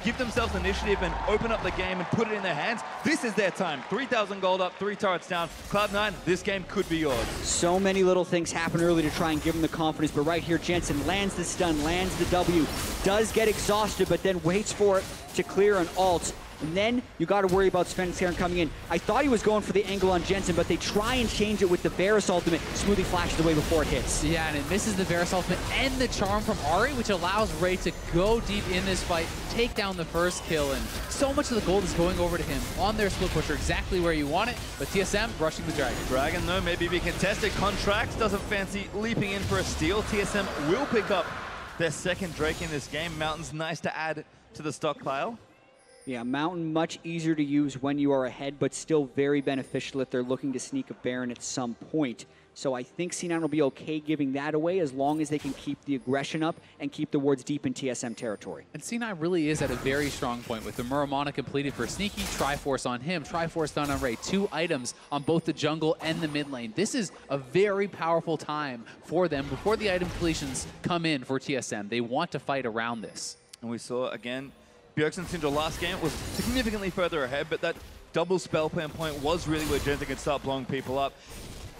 give themselves initiative and open up the game and put it in their hands, this is their time. 3,000 gold up, 3 turrets down. Cloud9, this game could be yours. So many little things happen early to try and give him the confidence, but right here, Jensen lands the stun, lands the W, does get exhausted, but then waits for it to clear an ult. And then you got to worry about Spenskeren coming in. I thought he was going for the angle on Jensen, but they try and change it with the Varus ultimate. Smoothie flashes away before it hits. Yeah, and it misses the Varus ultimate and the charm from Ari, which allows Ray to go deep in this fight, take down the first kill, and so much of the gold is going over to him on their split pusher, exactly where you want it, but TSM rushing the Dragon. Dragon, though, maybe be contested. Contracts doesn't fancy leaping in for a steal. TSM will pick up their second Drake in this game. Mountain's nice to add to the stockpile. Yeah, Mountain much easier to use when you are ahead, but still very beneficial if they're looking to sneak a Baron at some point. So I think C9 will be okay giving that away as long as they can keep the aggression up and keep the wards deep in TSM territory. And C9 really is at a very strong point with the Muramana completed for Sneaky, Triforce on him, Triforce done on Ray. 2 items on both the jungle and the mid lane. This is a very powerful time for them before the item completions come in for TSM. They want to fight around this. And we saw, again, Bjergsen Syndra last game was significantly further ahead, but that double spell plan point was really where Jensen could start blowing people up.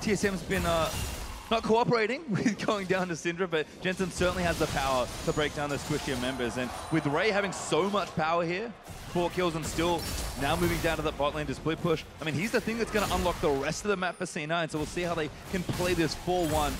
TSM's been not cooperating with going down to Syndra, but Jensen certainly has the power to break down those squishier members. And with Ray having so much power here, 4 kills and still now moving down to the bot lane to split push, I mean, he's the thing that's going to unlock the rest of the map for C9, so we'll see how they can play this 4-1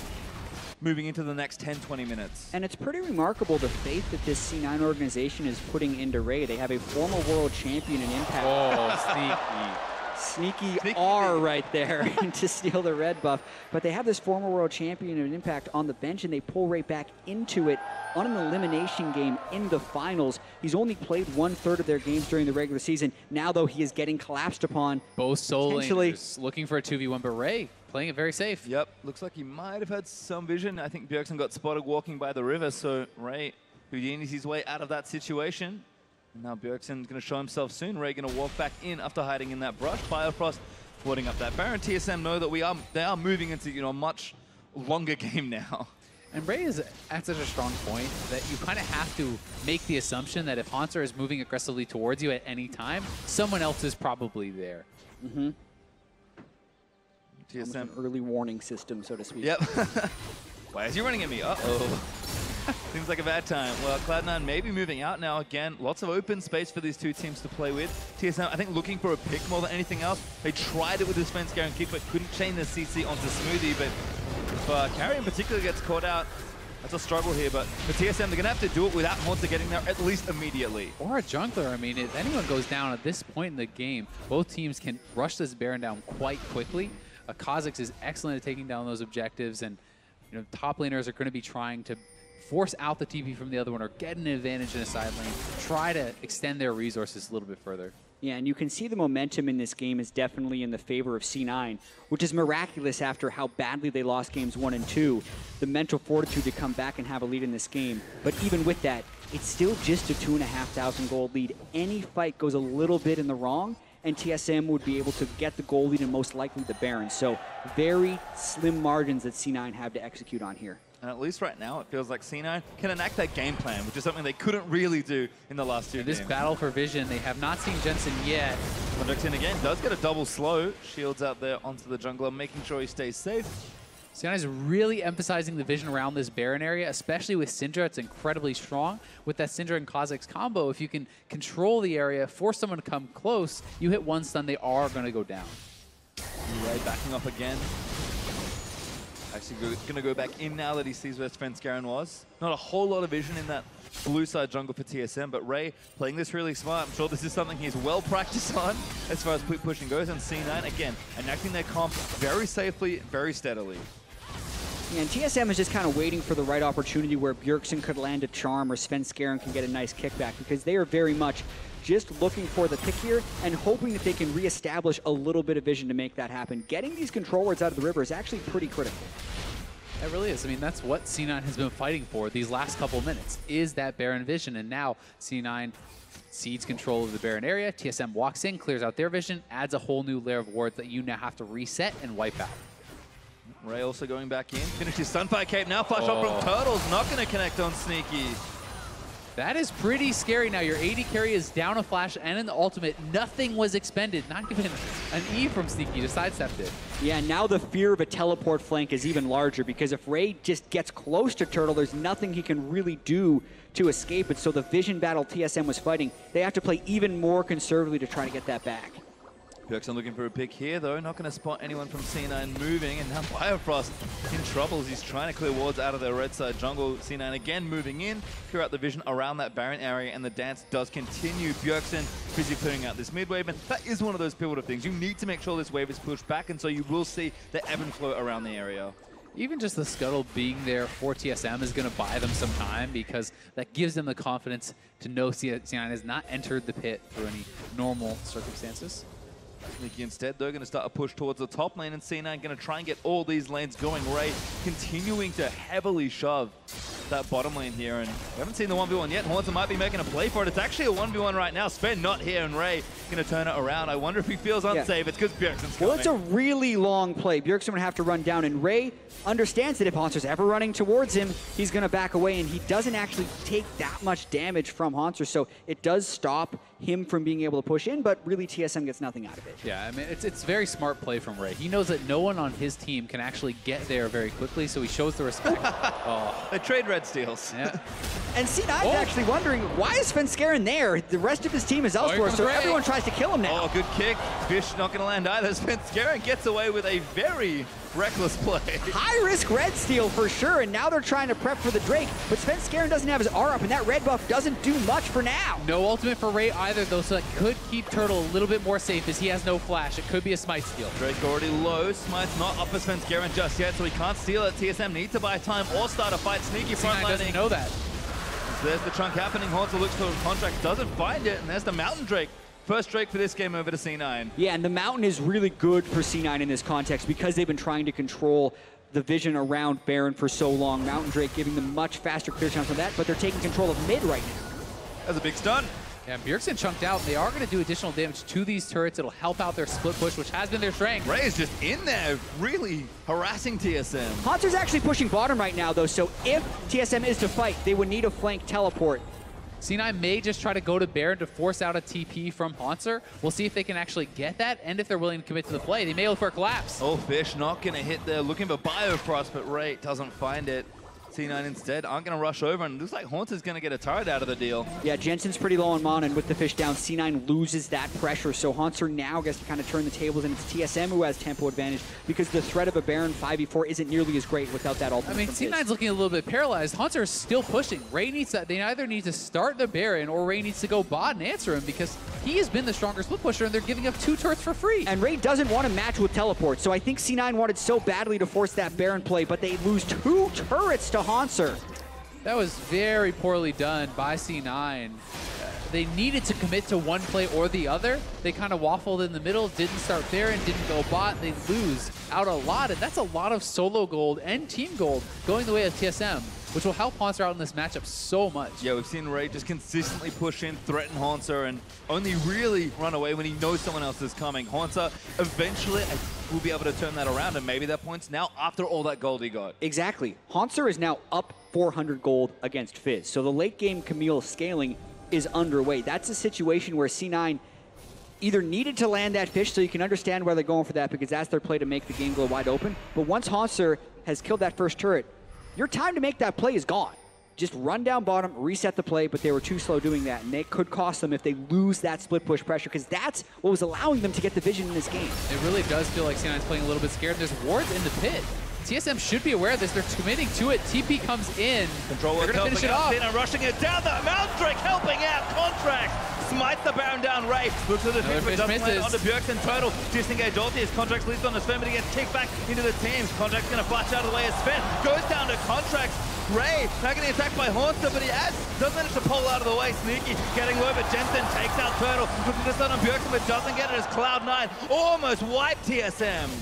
moving into the next 10-20 minutes. And it's pretty remarkable the faith that this C9 organization is putting into Ray. They have a former world champion in Impact. Oh, Sneaky R right there to steal the red buff. But they have this former world champion in Impact on the bench, and they pull Ray back into it on an elimination game in the finals. He's only played 1/3 of their games during the regular season. Now, though, he is getting collapsed upon. Both solo laners looking for a 2v1, but Ray playing it very safe. Yep, looks like he might have had some vision. I think Bjergsen got spotted walking by the river, so Ray Houdini's his way out of that situation. And now Bjergsen's going to show himself soon. Ray going to walk back in after hiding in that brush. Firefrost floating up that Baron. TSM know that they are moving into a much longer game now. And Ray is at such a strong point that you kind of have to make the assumption that if Hanser is moving aggressively towards you at any time, someone else is probably there. Mm-hmm. TSM. An early warning system, so to speak. Yep. Why is he running at me? Uh-oh. Seems like a bad time. Well, Cloud9 may be moving out now again. Lots of open space for these two teams to play with. TSM, I think, looking for a pick more than anything else. They tried it with the Spenskeren kick, but couldn't chain the CC onto Smoothie. But if Carry in particular gets caught out, that's a struggle here. But for TSM, they're going to have to do it without Haunter getting there at least immediately. Or a jungler. I mean, if anyone goes down at this point in the game, both teams can rush this Baron down quite quickly. Kha'Zix is excellent at taking down those objectives, and top laners are going to be trying to force out the TP from the other one or get an advantage in a side lane, try to extend their resources a little bit further. Yeah, and you can see the momentum in this game is definitely in the favor of C9, which is miraculous after how badly they lost games 1 and 2. The mental fortitude to come back and have a lead in this game. But even with that, it's still just a 2,500 gold lead. Any fight goes a little bit in the wrong, and TSM would be able to get the gold lead and most likely the Baron. So very slim margins that C9 have to execute on here. And at least right now, it feels like C9 can enact that game plan, which is something they couldn't really do in the last 2 games. This battle for vision, they have not seen Jensen yet. Jackson again does get a double slow. Shields out there onto the jungler, making sure he stays safe. C9 is really emphasizing the vision around this Baron area, especially with Syndra. It's incredibly strong. With that Syndra and Kha'Zix combo, if you can control the area, force someone to come close, you hit one stun, they are going to go down. Ray backing up again. Actually going to go back in now that he sees where Svenskeren was. Not a whole lot of vision in that blue side jungle for TSM, but Ray playing this really smart. I'm sure this is something he's well practiced on as far as quick pushing goes. And C9, again, enacting their comp very safely, very steadily. Yeah, and TSM is just kind of waiting for the right opportunity where Bjergsen could land a charm or Svenskeren can get a nice kickback, because they are very much just looking for the pick here and hoping that they can reestablish a little bit of vision to make that happen. Getting these control wards out of the river is actually pretty critical. It really is. I mean, that's what C9 has been fighting for these last couple minutes, is that Baron vision. And now C9 cedes control of the Baron area. TSM walks in, clears out their vision, adds a whole new layer of wards that you now have to reset and wipe out. Ray also going back in. Finish his Sunfire Cape now. Flash up from Turtles. Not going to connect on Sneaky. That is pretty scary. Now your AD carry is down a flash and an ultimate. Nothing was expended. Not even an E from Sneaky to sidestep it. Yeah, now the fear of a teleport flank is even larger, because if Ray just gets close to Turtle, there's nothing he can really do to escape it. So the vision battle TSM was fighting, they have to play even more conservatively to try to get that back. Bjergsen looking for a pick here, though. Not going to spot anyone from C9 moving. And now Biofrost in trouble as he's trying to clear wards out of their red side jungle. C9 again moving in, clear out the vision around that Baron area, and the dance does continue. Bjergsen busy clearing out this mid wave, and that is one of those pivotal things. You need to make sure this wave is pushed back, and so you will see the ebb and flow around the area. Even just the scuttle being there for TSM is going to buy them some time, because that gives them the confidence to know C9 has not entered the pit through any normal circumstances. Sneaky instead, they're going to start a push towards the top lane, and C9 going to try and get all these lanes going. Ray continuing to heavily shove that bottom lane here, and we haven't seen the 1v1 yet. Haunter might be making a play for it. It's actually a 1v1 right now. Sven not here, and Ray going to turn it around. I wonder if he feels unsafe. It's because Bjergsen's coming. Well, it's a really long play. Bjergsen would have to run down, and Ray understands that if Haunter's ever running towards him, he's going to back away, and he doesn't actually take that much damage from Haunter, so it does stop him from being able to push in, but really TSM gets nothing out of it. Yeah, I mean, it's very smart play from Ray. He knows that no one on his team can actually get there very quickly, so he shows the respect. They trade red steals. Yeah. And C9's actually wondering, why is Svenskeren there? The rest of his team is elsewhere, so everyone tries to kill him now. Oh, good kick. Fish not going to land either. Svenskeren gets away with a very reckless play. High-risk red steal for sure, and now they're trying to prep for the Drake, but Svenskeren doesn't have his R up, and that red buff doesn't do much for now. No ultimate for Ray either, though, so that could keep Turtle a little bit more safe, as he has no flash. It could be a smite steal. Drake already low. Smite's not up for Svenskeren just yet, so he can't steal it. TSM need to buy time or start a fight. Sneaky front lining. Doesn't know that. So there's the chunk happening. Haunter looks for a contract, doesn't find it, and there's the Mountain Drake. First Drake for this game over to C9. Yeah, and the Mountain is really good for C9 in this context because they've been trying to control the vision around Baron for so long. Mountain Drake giving them much faster clear chance for that, but they're taking control of mid right now. That's a big stun. Yeah, Bjergsen chunked out, and they are going to do additional damage to these turrets. It'll help out their split push, which has been their strength. Ray is just in there, really harassing TSM. Haunter's actually pushing bottom right now, though, so if TSM is to fight, they would need a flank teleport. C9 may just try to go to Baron to force out a TP from Haunter. We'll see if they can actually get that, and if they're willing to commit to the play. They may look for a collapse. Oh, Fish not going to hit there, looking for Biofrost, but Ray doesn't find it. C9 instead aren't going to rush over, and it looks like Haunter's going to get a turret out of the deal. Yeah, Jensen's pretty low on mana, and with the Fish down, C9 loses that pressure, so Haunter now gets to kind of turn the tables, and it's TSM who has tempo advantage because the threat of a Baron 5v4 isn't nearly as great without that ultimate. I mean, C9's looking a little bit paralyzed. Haunter is still pushing. Ray needs that. They either need to start the Baron, or Ray needs to go bot and answer him, because he has been the stronger split pusher, and they're giving up 2 turrets for free. And Ray doesn't want to match with teleport, so I think C9 wanted so badly to force that Baron play, but they lose 2 turrets to Haunter. That was very poorly done by C9. they needed to commit to one play or the other. They kind of waffled in the middle, didn't start Baron, didn't go bot. They lose out a lot, and that's a lot of solo gold and team gold going the way of TSM, which will help Haunter out in this matchup so much. Yeah, we've seen Ray just consistently push in, threaten Haunter, and only really run away when he knows someone else is coming. Haunter eventually will be able to turn that around, and maybe that point's now after all that gold he got. Exactly. Haunter is now up 400 gold against Fizz. So the late game Camille scaling is underway. That's a situation where C9 either needed to land that fish, so you can understand why they're going for that, because that's their play to make the game go wide open. But once Haunter has killed that first turret, your time to make that play is gone. Just run down bottom, reset the play, but they were too slow doing that, and they could cost them if they lose that split push pressure, because that's what was allowing them to get the vision in this game. It really does feel like C9 is playing a little bit scared. There's wards in the pit. TSM should be aware of this. They're committing to it. TP comes in. Control They're going to finish it off. And rushing it down. The Mount Drake helping out. Contract smites the Baron down. Ray looks at the fish, but doesn't land onto Bjergsen. Total disengage ulti as Contract leads on his Sven, but he gets kicked back into the team. Contract's going to flash out of the way as Sven goes down to Contract. Ray not getting attacked by Haunter, but he doesn't manage to pull out of the way. Sneaky getting low, but Jensen takes out Turtle. Looking to stun on Bjergsen, but doesn't get it as Cloud9 almost wiped TSM.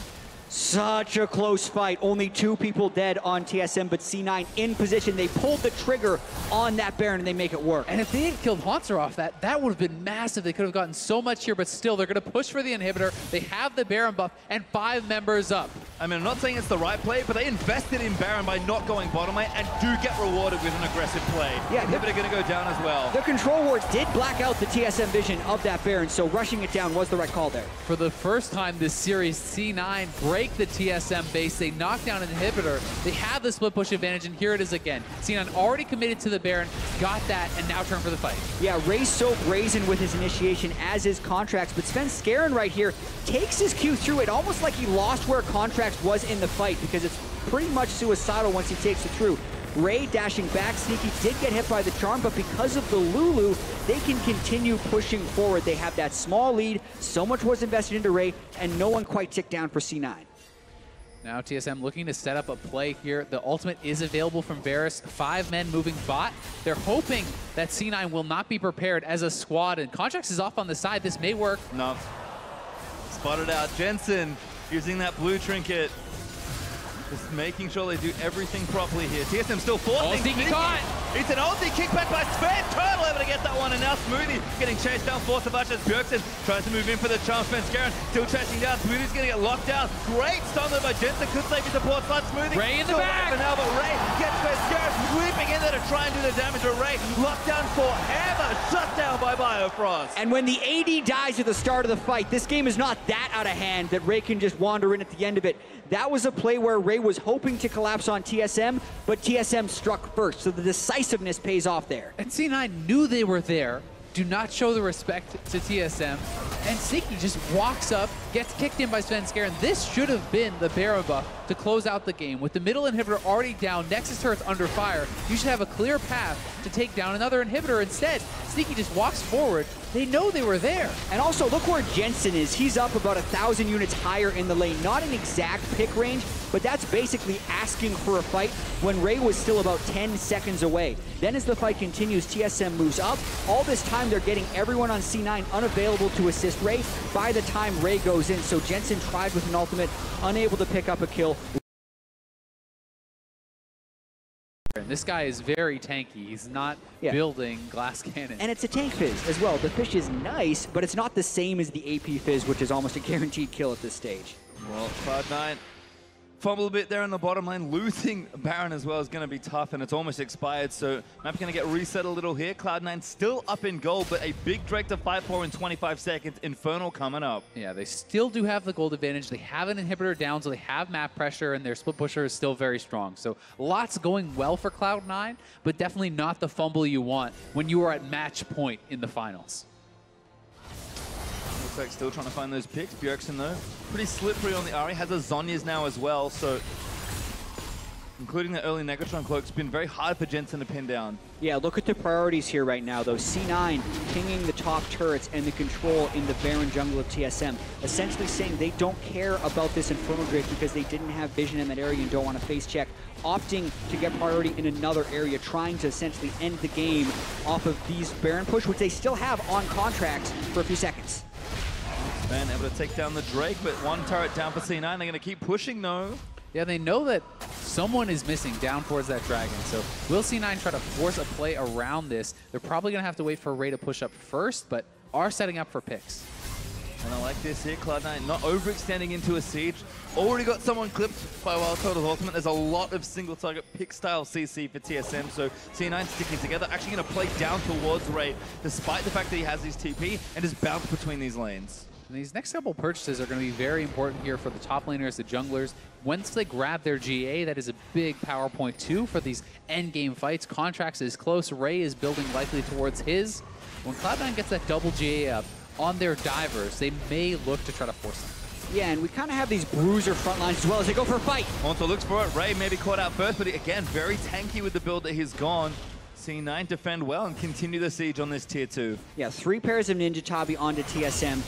Such a close fight. Only 2 people dead on TSM, but C9 in position. They pulled the trigger on that Baron, and they make it work. And if they had killed Haunter off that would have been massive. They could have gotten so much here, but still, they're going to push for the inhibitor. They have the Baron buff, and 5 members up. I mean, I'm not saying it's the right play, but they invested in Baron by not going bottom lane and do get rewarded with an aggressive play. Yeah, inhibitor going to go down as well. The control wards did black out the TSM vision of that Baron, so rushing it down was the right call there. For the first time this series, C9 break the TSM base. They knock down an inhibitor. They have the split push advantage, and here it is again. C9 already committed to the Baron, got that, and now turn for the fight. Yeah, Ray's so brazen with his initiation, as is Contracts, but Sven Skarin right here takes his Q through it, almost like he lost where Contracts was in the fight, because it's pretty much suicidal once he takes it through. Ray dashing back. Sneaky did get hit by the charm, but because of the Lulu, they can continue pushing forward. They have that small lead. So much was invested into Ray, and no one quite ticked down for C9. Now TSM looking to set up a play here. The ultimate is available from Varus. 5 men moving bot. They're hoping that C9 will not be prepared as a squad, and Contracts is off on the side. This may work. No. Spotted out. Jensen using that blue trinket. Just making sure they do everything properly here. TSM still forcing. Oh, Sneaky caught. It's an ulti kickback by Sven. Turtle able to get that one, and now Smoothie getting chased down. Force of as Bjergsen tries to move in for the charm. Sven Skarin still chasing down. Smoothie's going to get locked down. Great stun there by Jensen. Could save his support slot. Smoothie Ray in the back. For now, but Ray gets Sven Skarin leaping in there to try and do the damage. But Ray locked down forever. Shut down by Biofrost. And when the AD dies at the start of the fight, this game is not that out of hand that Ray can just wander in at the end of it. That was a play where Ray was hoping to collapse on TSM, but TSM struck first, so the decisiveness pays off there. And C9 knew they were there. Do not show the respect to TSM. And Sneaky just walks up, gets kicked in by Sven Skarin. This should have been the Baron buff to close out the game. With the middle inhibitor already down, Nexus turret's under fire, you should have a clear path to take down another inhibitor. Instead, Sneaky just walks forward. They know they were there. And also, look where Jensen is. He's up about 1,000 units higher in the lane. Not an exact pick range, but that's basically asking for a fight when Ray was still about 10 seconds away. Then as the fight continues, TSM moves up. All this time, they're getting everyone on C9 unavailable to assist Ray by the time Ray goes in. So Jensen tried with an ultimate, unable to pick up a kill. This guy is very tanky. He's not building glass cannon. And it's a tank fizz as well. The fish is nice, but it's not the same as the AP fizz, which is almost a guaranteed kill at this stage. Well, Cloud9 fumble a bit there in the bottom lane. Losing Baron as well is going to be tough, and it's almost expired, so map's going to get reset a little here. Cloud9 still up in gold, but a big Drake to fight for in 25 seconds. Infernal coming up. Yeah, they still do have the gold advantage. They have an inhibitor down, so they have map pressure, and their split pusher is still very strong. So lots going well for Cloud9, but definitely not the fumble you want when you are at match point in the finals. Looks like still trying to find those picks. Bjergsen, though, pretty slippery on the Ahri. Has a Zhonya's now as well, so including the early Negatron cloak, has been very hard for Jensen to pin down. Yeah, look at the priorities here right now, though. C9 pinging the top turrets and the control in the Baron jungle of TSM, essentially saying they don't care about this Inferno Drake because they didn't have vision in that area and don't want to face check, opting to get priority in another area, trying to essentially end the game off of these Baron push, which they still have on contracts for a few seconds. Man, able to take down the Drake, but one turret down for C9. They're going to keep pushing, though. Yeah, they know that someone is missing down towards that dragon. So will C9 try to force a play around this? They're probably going to have to wait for Ray to push up first, but are setting up for picks. And I like this here, Cloud9 not overextending into a siege. Already got someone clipped by Wild Turtle's ultimate. There's a lot of single target pick style CC for TSM, so C9 sticking together, actually going to play down towards Ray, despite the fact that he has his TP, and just bounce between these lanes. And these next couple purchases are going to be very important here for the top laners, the junglers. Once they grab their GA, that is a big power point too for these end game fights. Contracts is close. Ray is building likely towards his. When Cloud9 gets that double GA up on their divers, they may look to try to force them. Yeah, and we kind of have these bruiser front lines as well as they go for a fight. Also looks for it. Ray maybe caught out first, but again, very tanky with the build that he's gone. C9 defend well and continue the siege on this tier 2. Yeah, 3 pairs of Ninja Tabi onto TSM,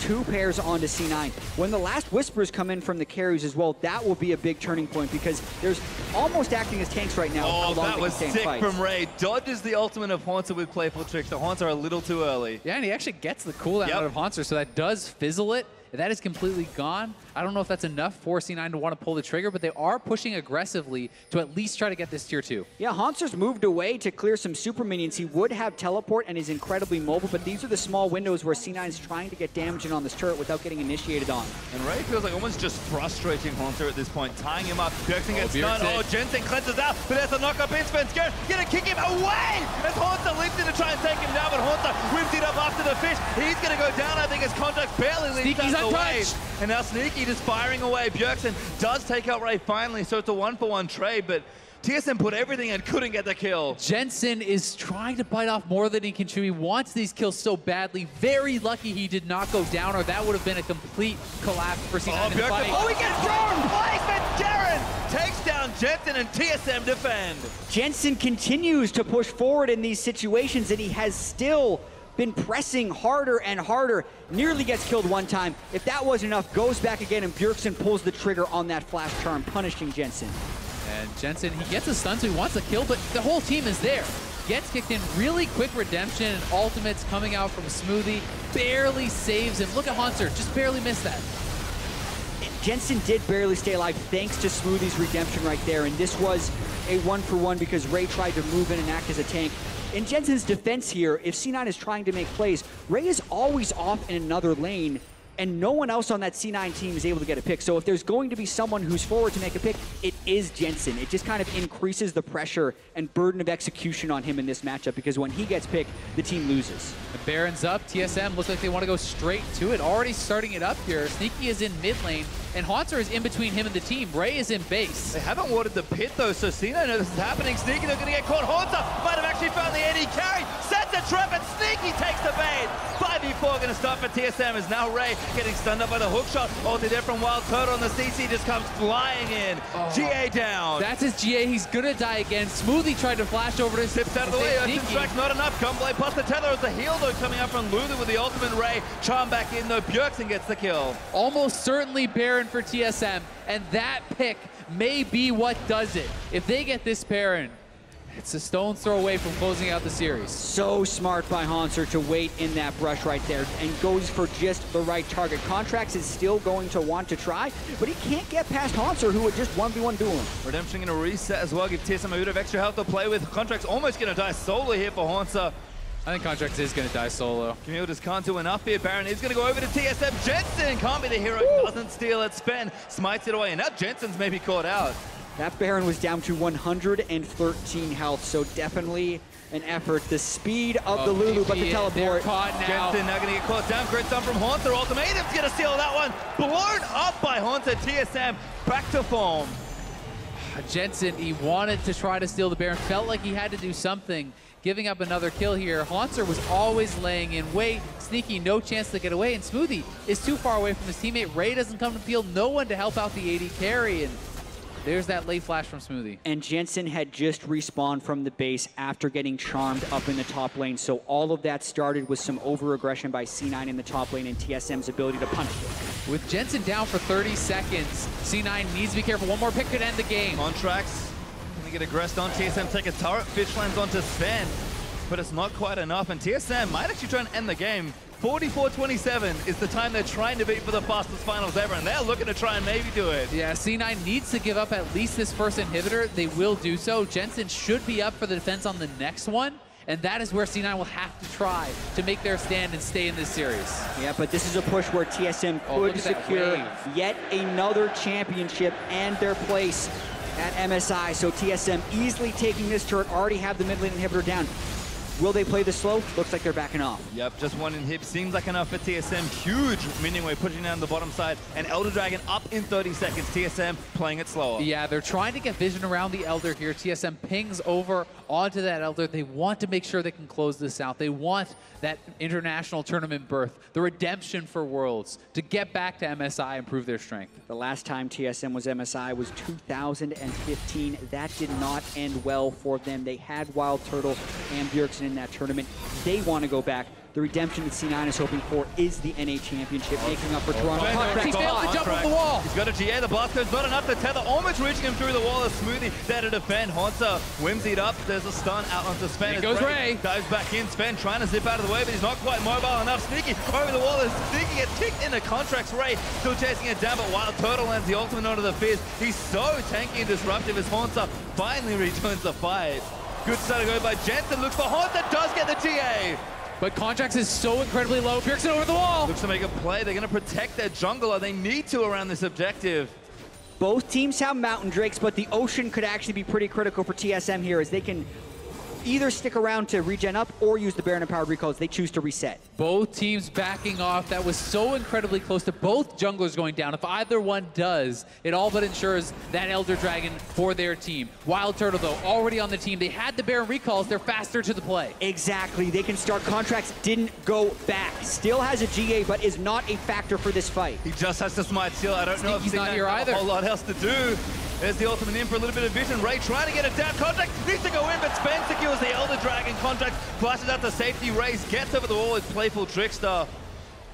2 pairs onto C9. When the last Whispers come in from the carries as well, that will be a big turning point because there's almost acting as tanks right now. Oh, that was sick from Ray. Dodges the ultimate of Haunter with playful tricks. The Haunter a little too early. Yeah, and he actually gets the cooldown out of Haunter, so that does fizzle it. That is completely gone. I don't know if that's enough for C9 to want to pull the trigger, but they are pushing aggressively to at least try to get this tier 2. Yeah, Haunter's moved away to clear some super minions. He would have teleport and is incredibly mobile, but these are the small windows where C9 is trying to get damage in on this turret without getting initiated on. And Ray feels like almost just frustrating Haunter at this point, tying him up. Bjergsen gets stunned. Oh, Jensen cleanses out, but there's a knock-up in Sven. Scared, gonna kick him away as Haunter leaps in to try and take him down, but Haunter whips it up after the fish. He's gonna go down, I think, as Contract barely leaps out of the way. And now Sneaky just firing away. Bjergsen does take out Ray finally, so it's a 1-for-1 trade, but TSM put everything and couldn't get the kill. Jensen is trying to bite off more than he can chew. He wants these kills so badly. Very lucky he did not go down, or that would have been a complete collapse for C9 in the fight. Oh, he gets thrown! Placement! Darren takes down Jensen and TSM defend. Jensen continues to push forward in these situations, and he has still been pressing harder and harder. Nearly gets killed one time. If that wasn't enough, goes back again, and Bjergsen pulls the trigger on that flash charm, punishing Jensen. And Jensen, he gets a stun, so he wants a kill, but the whole team is there. Gets kicked in, really quick redemption, and ultimates coming out from Smoothie. Barely saves him. Look at Haunter, just barely missed that. Jensen did barely stay alive thanks to Smoothie's redemption right there, and this was a 1-for-1 because Ray tried to move in and act as a tank. In Jensen's defense here, if C9 is trying to make plays, Ray is always off in another lane, and no one else on that C9 team is able to get a pick. So if there's going to be someone who's forward to make a pick, it is Jensen. It just kind of increases the pressure and burden of execution on him in this matchup because when he gets picked, the team loses. The Baron's up. TSM looks like they want to go straight to it. Already starting it up here. Sneaky is in mid lane, and Haunter is in between him and the team. Ray is in base. They haven't watered the pit though, so Cena knows this is happening. Sneaky, they're going to get caught. Haunter might have actually found the AD carry. Sets a trap, and Sneaky takes the bait. 5v4 going to start for TSM as now Ray getting stunned up by the hook shot. Ulti there from Wild Turtle, and the CC just comes flying in. GA down. That's his GA. He's going to die again. Smoothie tried to flash over to Tips out of the way. Urchin Strike's not enough. Gunblade plus the tether as the heal though coming up from Lulu with the ultimate Ray. Charm back in though. Bjergsen gets the kill. Almost certainly Baron for TSM, and that pick may be what does it. If they get this Baron, it's a stone's throw away from closing out the series. So smart by Haunter to wait in that brush right there and goes for just the right target. Contracts is still going to want to try, but he can't get past Haunter, who would just 1v1 duel him. Redemption going to reset as well, give TSM a bit of extra health to play with. Contract's almost going to die solo here for Haunter. I think Contracts is going to die solo. Camille just can't do enough here. Baron is going to go over to TSM. Jensen can't be the hero. Doesn't steal it. Sven smites it away, and now Jensen's maybe caught out. That Baron was down to 113 health, so definitely an effort. The speed of the Lulu, but the teleport. Jensen now going to get caught down. Great stun from Haunter. Ultimatum's going to steal that one. Blown up by Haunter. TSM back to form. Jensen, he wanted to try to steal the Baron. Felt like he had to do something. Giving up another kill here. Haunter was always laying in wait. Sneaky, no chance to get away. And Smoothie is too far away from his teammate. Ray doesn't come to the field. No one to help out the AD carry. And There's that late flash from Smoothie. And Jensen had just respawned from the base after getting charmed up in the top lane. So all of that started with some over-aggression by C9 in the top lane and TSM's ability to punish it. With Jensen down for 30 seconds, C9 needs to be careful. One more pick could end the game. Contracts gonna get aggressed on TSM, take a turret, fish lands onto Sven, but it's not quite enough, and TSM might actually try and end the game. 44-27 is the time they're trying to beat for the fastest finals ever, and they're looking to try and maybe do it. Yeah, C9 needs to give up at least this first inhibitor. They will do so. Jensen should be up for the defense on the next one, and that is where C9 will have to try to make their stand and stay in this series. Yeah, but this is a push where TSM could secure yet another championship and their place at MSI. So TSM easily taking this turret, already have the mid lane inhibitor down. Will they play this slow? Looks like they're backing off. Yep, just one inhib seems like enough for TSM. Huge minion wave pushing down the bottom side, and Elder Dragon up in 30 seconds. TSM playing it slower. Yeah, they're trying to get vision around the Elder here. TSM pings over onto that Elder. They want to make sure they can close this out. They want that international tournament berth, the redemption for Worlds, to get back to MSI and prove their strength. The last time TSM was MSI was 2015. That did not end well for them. They had Wild Turtle and Bjergsen in that tournament. They want to go back. The redemption that C9 is hoping for is the NA Championship, making up for Toronto. He failed to jump over the wall. He's got a GA, the blast goes not enough to tether, almost reaching him through the wall of Smoothie there to defend. Haunter whimsied up, there's a stun out onto Sven. Here goes Ray. Dives back in, Sven trying to zip out of the way, but he's not quite mobile enough. Sneaky over the wall, as Sneaky gets kicked into Contracts. Ray still chasing it down, but Wild Turtle lands the ultimate onto the Fizz. He's so tanky and disruptive as Haunter finally rejoins the fight. Good start to go by Jensen, looks for Haunter, does get the GA. But Contracts is so incredibly low. Bjergsen over the wall. Looks to make a play. They're going to protect their jungler. They need to around this objective. Both teams have Mountain Drakes, but the Ocean could actually be pretty critical for TSM here, as they can either stick around to regen up or use the Baron-empowered recalls. They choose to reset. Both teams backing off. That was so incredibly close to both junglers going down. If either one does, it all but ensures that Elder Dragon for their team. Wild Turtle, though, already on the team. They had the Baron recalls. They're faster to the play. Exactly. They can start. Contracts didn't go back. Still has a GA, but is not a factor for this fight. He just has to smite Seal. I don't know if he's not here got either. a whole lot else to do. There's the ultimate in for a little bit of vision. Ray trying to get it down. Contract needs to go in, but Sven secures the Elder Dragon. Contract flashes out to safety. Rays gets over the wall with Playful Trickster.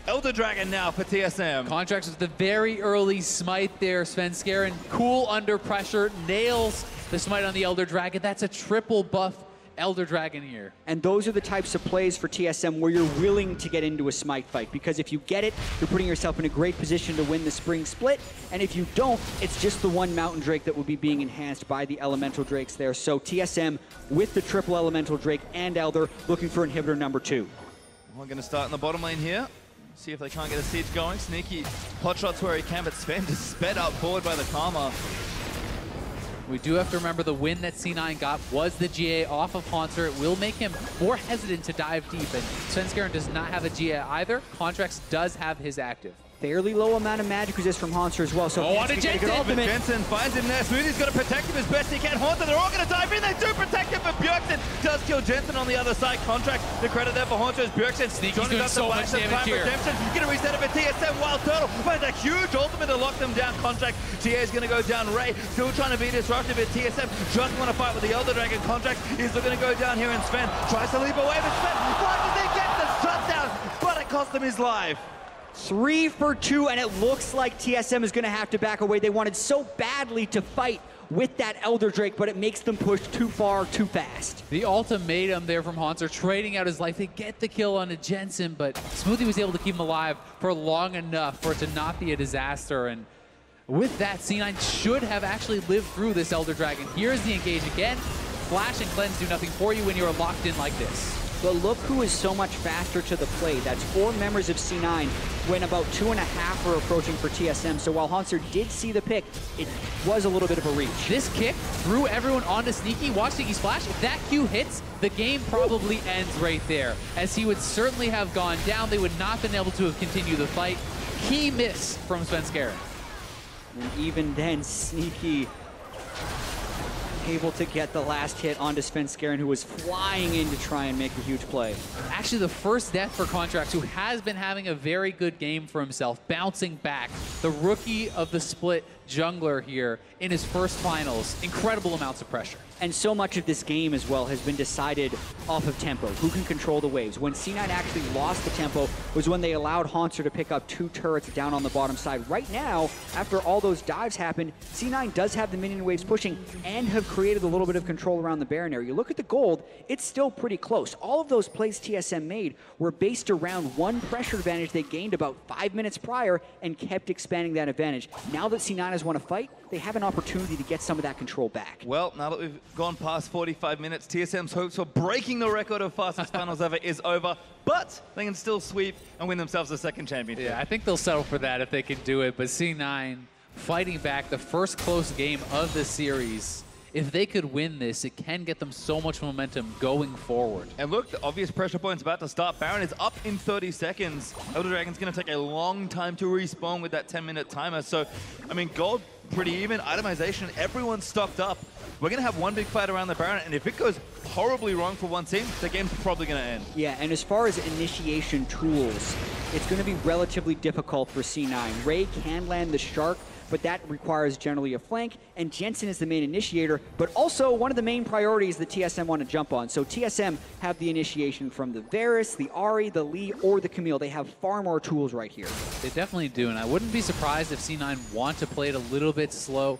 Elder Dragon now for TSM. Contracts with the very early smite there. Svenskeren, cool under pressure, nails the smite on the Elder Dragon. That's a triple buff Elder Dragon here. And those are the types of plays for TSM where you're willing to get into a smite fight, because if you get it, you're putting yourself in a great position to win the spring split, and if you don't, it's just the one Mountain Drake that will be being enhanced by the Elemental Drakes there. So TSM with the triple Elemental Drake and Elder looking for inhibitor number 2. We're going to start in the bottom lane here. See if they can't get a siege going. Sneaky pot shots where he can, but Sven just sped up forward by the Karma. We do have to remember the win that C9 got was the GA off of Haunter. It will make him more hesitant to dive deep, and Svenskeren does not have a GA either. Contracts does have his active. Fairly low amount of magic resist from Haunter as well. So on to Jensen! But Jensen finds him there. Smoothie's got to protect him as best he can. Haunter, they're all going to dive in. They do protect him, but Bjergsen does kill Jensen on the other side. Contract, the credit there for Haunter is Bjergsen. Sneaky's doing so much damage here. Going to reset it for TSM. Wild Turtle finds a huge ultimate to lock them down. Contract, GA is going to go down. Ray still trying to be disruptive, but TSM just want to fight with the Elder Dragon. Contract is looking to go down here, and Sven tries to leap away, but Sven finds it, gets the shutdown, but it cost him his life. 3 for 2, and it looks like TSM is going to have to back away. They wanted so badly to fight with that Elder Drake, but it makes them push too far, too fast. The ultimatum there from Haunter, trading out his life. They get the kill on a Jensen, but Smoothie was able to keep him alive for long enough for it to not be a disaster. And with that, C9 should have actually lived through this Elder Dragon. Here's the engage again. Flash and Cleanse do nothing for you when you're locked in like this. But look who is so much faster to the play. That's 4 members of C9 when about 2.5 are approaching for TSM. So while Haunter did see the pick, it was a little bit of a reach. This kick threw everyone onto Sneaky. Watch Sneaky's flash. If that Q hits, the game probably ends right there, as he would certainly have gone down. They would not have been able to have continued the fight. Key miss from Svenskeren. And even then, Sneaky able to get the last hit onto Svenskeren, who was flying in to try and make a huge play. Actually, the first death for Contracts, who has been having a very good game for himself, bouncing back. The rookie of the split jungler here in his first finals. Incredible amounts of pressure. And so much of this game as well has been decided off of tempo. Who can control the waves? When C9 actually lost the tempo was when they allowed Haunter to pick up 2 turrets down on the bottom side. Right now, after all those dives happened, C9 does have the minion waves pushing and have created a little bit of control around the Baron area. You look at the gold, it's still pretty close. All of those plays TSM made were based around one pressure advantage they gained about 5 minutes prior and kept expanding that advantage. Now that C9 has won a fight, they have an opportunity to get some of that control back. Well, now that we've gone past 45 minutes, TSM's hopes for breaking the record of fastest finals ever is over, but they can still sweep and win themselves a second championship. Yeah, I think they'll settle for that if they can do it, but C9 fighting back the first close game of the series. If they could win this, it can get them so much momentum going forward. And look, the obvious pressure point's about to start. Baron is up in 30 seconds. Elder Dragon's going to take a long time to respawn with that 10-minute timer. So, I mean, gold pretty even. Itemization, everyone's stocked up. We're going to have one big fight around the Baron, and if it goes horribly wrong for one team, the game's probably going to end. Yeah, and as far as initiation tools, it's going to be relatively difficult for C9. Ray can land the Shark, but that requires generally a flank, and Jensen is the main initiator, but also one of the main priorities that TSM want to jump on. So TSM have the initiation from the Varus, the Ahri, the Lee, or the Camille. They have far more tools right here. They definitely do, and I wouldn't be surprised if C9 want to play it a little bit slow,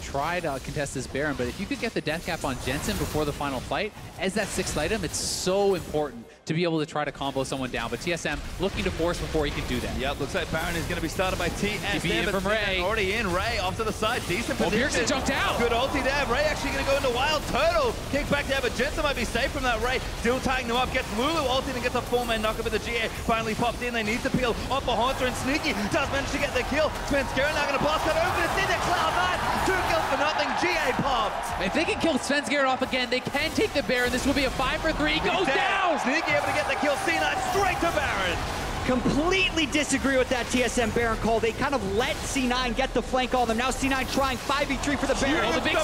try to contest this Baron, but if you could get the death cap on Jensen before the final fight, as that 6th item, it's so important to be able to try to combo someone down, but TSM looking to force before he can do that. Yep, looks like Baron is going to be started by TSM. TP in from Ray. Already in, Ray off to the side, decent position. Bjergsen jumped out. Good ulti there. Ray actually going to go into Wild Turtle. Kick back there, but Jensen might be safe from that. Ray still tying them up, gets Lulu ulti and gets a 4-man knock up at the GA. Finally popped in, they need to peel off for Haunter, and Sneaky does manage to get the kill. Svenskeren now going to blast that open, it's in there, Cloud9. 2 kills for nothing, GA popped. If they can kill Svenskeren off again, they can take the Baron. This will be a 5 for 3. He goes down. Sneaky able to get the kill. C9 straight to Baron. Completely disagree with that TSM Baron call. They kind of let C9 get the flank on them. Now C9 trying 5v3 for the Baron. Oh, the big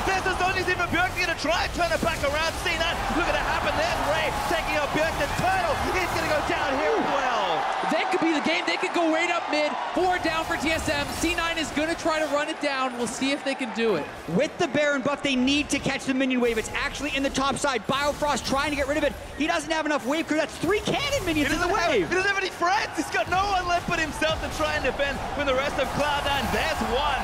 There's the Zonies in for Bjergsen going to try and turn it back around. C9, look at it happen. There's Ray taking out Bjergsen. Turtle, he's going to go down here as well. That could be the game. They could go right up mid. 4 down for TSM. C9 is going to try to run it down. We'll see if they can do it. With the Baron buff, they need to catch the minion wave. It's actually in the top side. Biofrost trying to get rid of it. He doesn't have enough wave crew. That's 3 cannon minions in the wave. He doesn't have any friends. He's got no one left but himself to try and defend from the rest of Cloud9. There's one.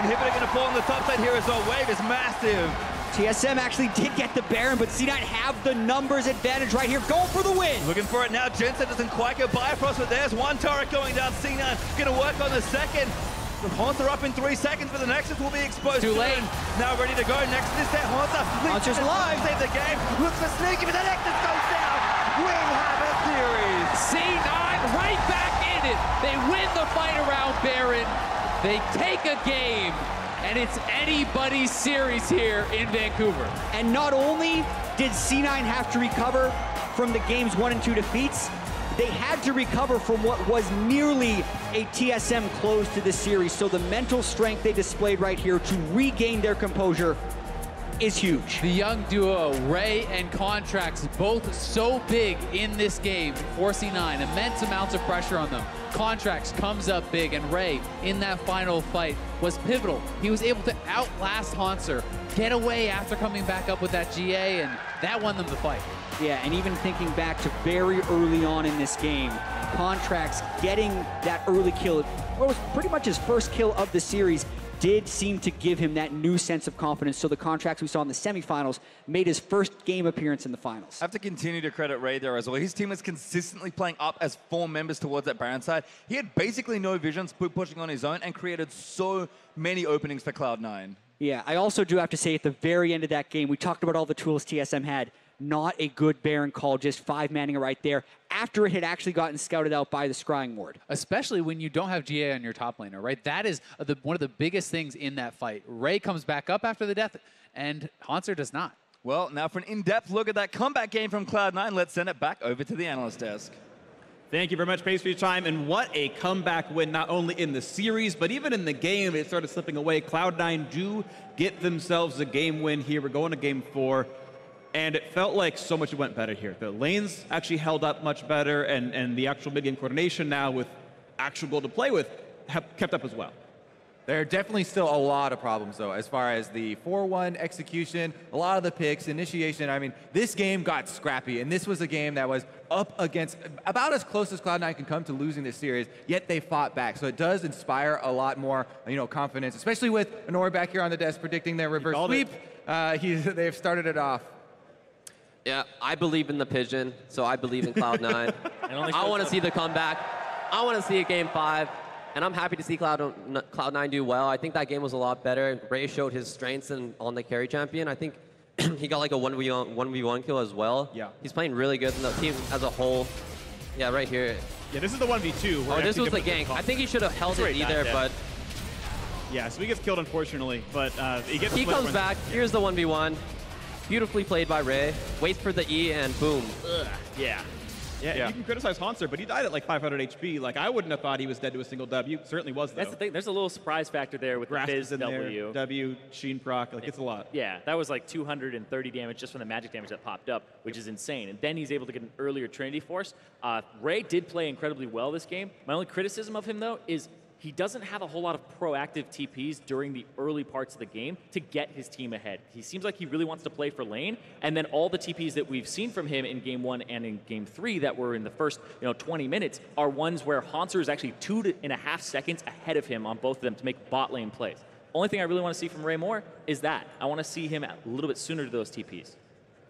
Inhibitor going to fall on the top side here as well. Wave is massive. TSM actually did get the Baron, but C9 have the numbers advantage right here. Going for the win. Looking for it now. Jensen doesn't quite get Bifrost, but there's one turret going down. C9 going to work on the second. The Haunter up in 3 seconds, but the Nexus will be exposed. Too late. Now ready to go. Nexus is there. Haunter's alive. Save the game. Looks for Sneaky, but the Nexus goes down. We have a series. C9 right back in it. They win the fight around Baron. They take a game, and it's anybody's series here in Vancouver. And not only did C9 have to recover from the game's 1 and 2 defeats, they had to recover from what was nearly a TSM close to the series. So the mental strength they displayed right here to regain their composure is huge. The young duo, Ray and Contracts, both so big in this game for C9. Immense amounts of pressure on them. Contracts comes up big, and Ray, in that final fight, was pivotal. He was able to outlast Haunter, get away after coming back up with that GA, and that won them the fight. Yeah, and even thinking back to very early on in this game, Contracts getting that early kill, what was pretty much his first kill of the series, did seem to give him that new sense of confidence. So the Contracts we saw in the semifinals made his first game appearance in the finals. I have to continue to credit Ray there as well. His team was consistently playing up as 4 members towards that Baron side. He had basically no visions, pushing on his own, and created so many openings for Cloud9. Yeah, I also do have to say at the very end of that game, we talked about all the tools TSM had. Not a good Baron call, just 5-manning it right there after it had actually gotten scouted out by the Scrying Ward. Especially when you don't have GA on your top laner, right? That is one of the biggest things in that fight. Ray comes back up after the death, and Haunter does not. Well, now for an in-depth look at that comeback game from Cloud9, let's send it back over to the analyst desk. Thank you very much, Pace, for your time. And what a comeback win, not only in the series, but even in the game. It started slipping away. Cloud9 do get themselves a game win here. We're going to game 4. And it felt like so much went better here. The lanes actually held up much better, and the actual mid-game coordination now with actual goal to play with have kept up as well. There are definitely still a lot of problems, though, as far as the 4-1 execution, a lot of the picks, initiation. I mean, this game got scrappy, and this was a game that was up against about as close as Cloud9 can come to losing this series, yet they fought back. So it does inspire a lot more, confidence, especially with Honor back here on the desk predicting their reverse sweep. They've started it off. Yeah, I believe in the Pigeon, so I believe in Cloud9. I want to see the comeback. I want to see a Game 5. And I'm happy to see Cloud9 do well. I think that game was a lot better. Ray showed his strengths on the carry champion. I think he got like a 1v1 kill as well. Yeah. He's playing really good in the team as a whole. Yeah, right here. Yeah, this is the 1v2. Oh, this was the gank. I think he should have held it either, but... Yeah, so he gets killed, unfortunately. But he comes back. Here's the 1v1. Beautifully played by Ray. Waits for the E, and boom. Ugh. Yeah. Yeah, you can criticize Hanser, but he died at like 500 HP. Like, I wouldn't have thought he was dead to a single W. Certainly was, though. That's the thing. There's a little surprise factor there with the Fizz in W. There, W, Sheen proc. Like, it's a lot. Yeah, that was like 230 damage just from the magic damage that popped up, which is insane. And then he's able to get an earlier Trinity Force. Ray did play incredibly well this game. My only criticism of him, though, is he doesn't have a whole lot of proactive TPs during the early parts of the game to get his team ahead. He seems like he really wants to play for lane, and then all the TPs that we've seen from him in Game 1 and in Game 3 that were in the first 20 minutes are ones where Hanser is actually 2.5 seconds ahead of him on both of them to make bot lane plays. Only thing I really want to see from Ray Moore is that. I want to see him a little bit sooner to those TPs.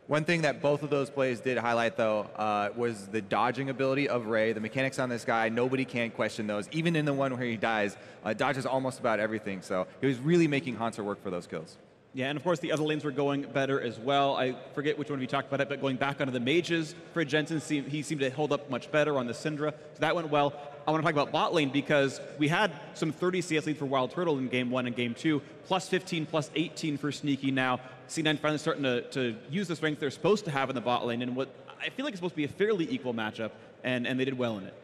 One thing that both of those plays did highlight, though, was the dodging ability of Ray. The mechanics on this guy, nobody can question those. Even in the one where he dies, dodges almost about everything. So he was really making Hanser work for those kills. Yeah, and of course the other lanes were going better as well. I forget which one we talked about it, but going back onto the mages for Jensen, he seemed to hold up much better on the Syndra. So that went well. I want to talk about bot lane because we had some 30 CS lead for Wild Turtle in Game 1 and Game 2, plus 15, plus 18 for Sneaky now. C9 finally starting to use the strength they're supposed to have in the bot lane, and what I feel like is supposed to be a fairly equal matchup, and they did well in it.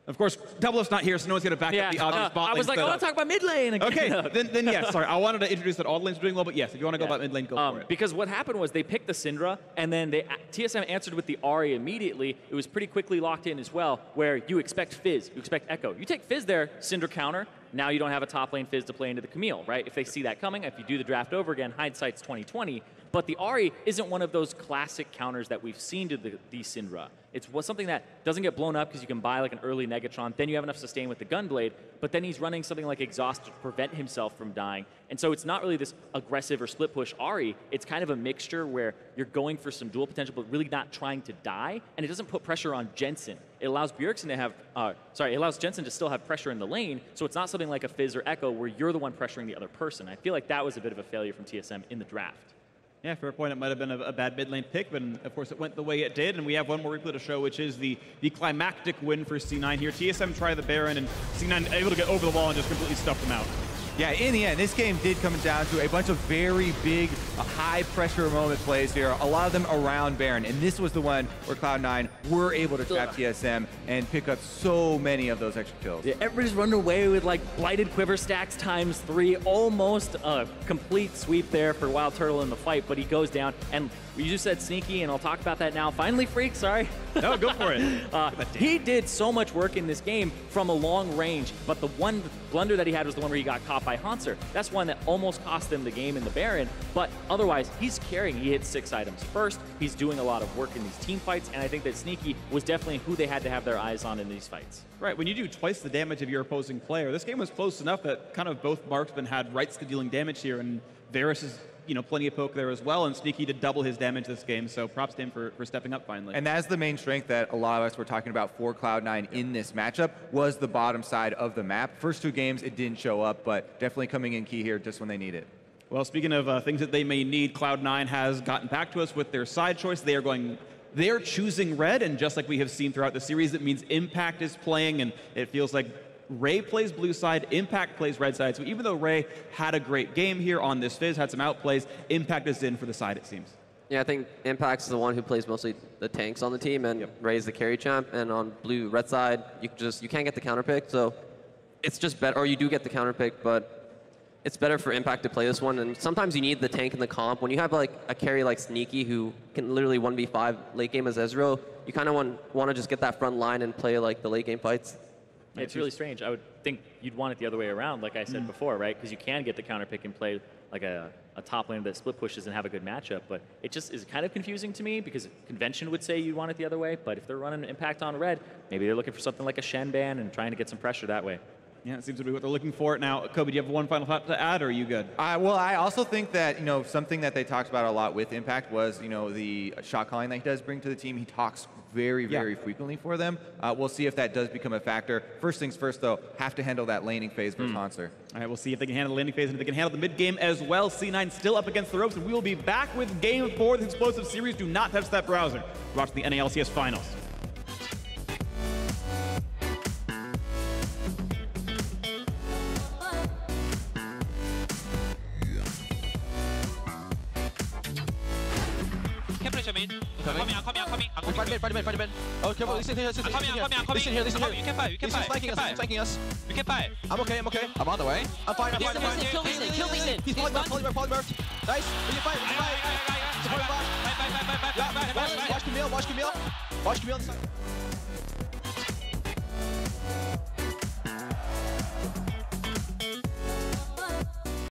Of course, Double F's not here, so no one's going to back up the obvious bot lane. I was like, I want to talk about mid lane again. Okay, then yes, sorry. I wanted to introduce that all the lanes were doing well, but yes, if you want to go about mid lane, go for it. Because what happened was they picked the Syndra, and then TSM answered with the Ahri immediately. It was pretty quickly locked in as well, where you expect Fizz, you expect Echo. You take Fizz there, Syndra counter, now you don't have a top lane Fizz to play into the Camille, right? If they see that coming, if you do the draft over again, hindsight's 20/20. But the Ahri isn't one of those classic counters that we've seen to the Syndra. It's something that doesn't get blown up because you can buy like an early Negatron, then you have enough sustain with the Gunblade, but then he's running something like Exhaust to prevent himself from dying. And so it's not really this aggressive or split push Ahri, it's kind of a mixture where you're going for some dual potential but really not trying to die, and it doesn't put pressure on Jensen. It allows Bjergsen to have, it allows Jensen to still have pressure in the lane, so it's not something like a Fizz or Echo where you're the one pressuring the other person. I feel like that was a bit of a failure from TSM in the draft. Yeah, fair point. It might have been a bad mid lane pick, but of course it went the way it did. And we have one more replay to show, which is the climactic win for C9 here. TSM try the Baron, and C9 able to get over the wall and just completely stuff them out. Yeah, in the end, this game did come down to a bunch of very big, high-pressure moment plays here, a lot of them around Baron, and this was the one where Cloud9 were able to trap TSM and pick up so many of those extra kills. Yeah, everybody's running away with like blighted quiver stacks ×3, almost a complete sweep there for Wild Turtle in the fight, but he goes down, and you just said Sneaky, and I'll talk about that now. Finally, Freak, sorry. No, go for it. He did so much work in this game from a long range, but the one blunder that he had was the one where he got caught by Hanser. That's one that almost cost them the game in the Baron, but otherwise, he's carrying. He hit 6 items first. He's doing a lot of work in these team fights, and I think that Sneaky was definitely who they had to have their eyes on in these fights. Right, when you do twice the damage of your opposing player, this game was close enough that kind of both marksmen had rights to dealing damage here, and Varus is plenty of poke there as well, and Sneaky did double his damage this game, so props to him for stepping up finally. And that's the main strength that a lot of us were talking about for Cloud9 in this matchup, was the bottom side of the map. First 2 games, it didn't show up, but definitely coming in key here just when they need it. Well, speaking of things that they may need, Cloud9 has gotten back to us with their side choice. They are choosing red, and just like we have seen throughout the series, it means Impact is playing, and it feels like Ray plays blue side, Impact plays red side. So even though Ray had a great game here on this Fizz, had some outplays, Impact is in for the side, it seems. Yeah, I think Impact's the one who plays mostly the tanks on the team, and Ray's the carry champ. And on blue red side, you can't get the counter pick, so it's just better. Or you do get the counter pick, but it's better for Impact to play this one. And sometimes you need the tank in the comp. When you have like a carry like Sneaky who can literally 1v5 late game as Ezreal, you kind of want to just get that front line and play like the late game fights. It's really strange. I would think you'd want it the other way around, like I said before, right? Because you can get the counter pick and play like a top laner that split pushes and have a good matchup. But it just is kind of confusing to me because convention would say you'd want it the other way. But if they're running Impact on red, maybe they're looking for something like a Shen ban and trying to get some pressure that way. Yeah, it seems to be what they're looking for. Now, Kobe, do you have one final thought to add, or are you good? Well, I also think that, something that they talked about a lot with Impact was, the shot calling that he does bring to the team. He talks very, very frequently for them. We'll see if that does become a factor. First things first, though, have to handle that laning phase versus Hanser. All right, we'll see if they can handle the laning phase and if they can handle the mid game as well. C9 still up against the ropes, and we will be back with Game 4 of the Explosive Series. Do not touch that browser. Watch the NALCS Finals. Fight mid. Oh, careful, listen here. Listen here. You can fight. He's flanking us. You can fight. I'm okay. I'm on the way. I'm fine. Kill these in. He's polymorphed. Nice. We can fight. Watch Camille on the side.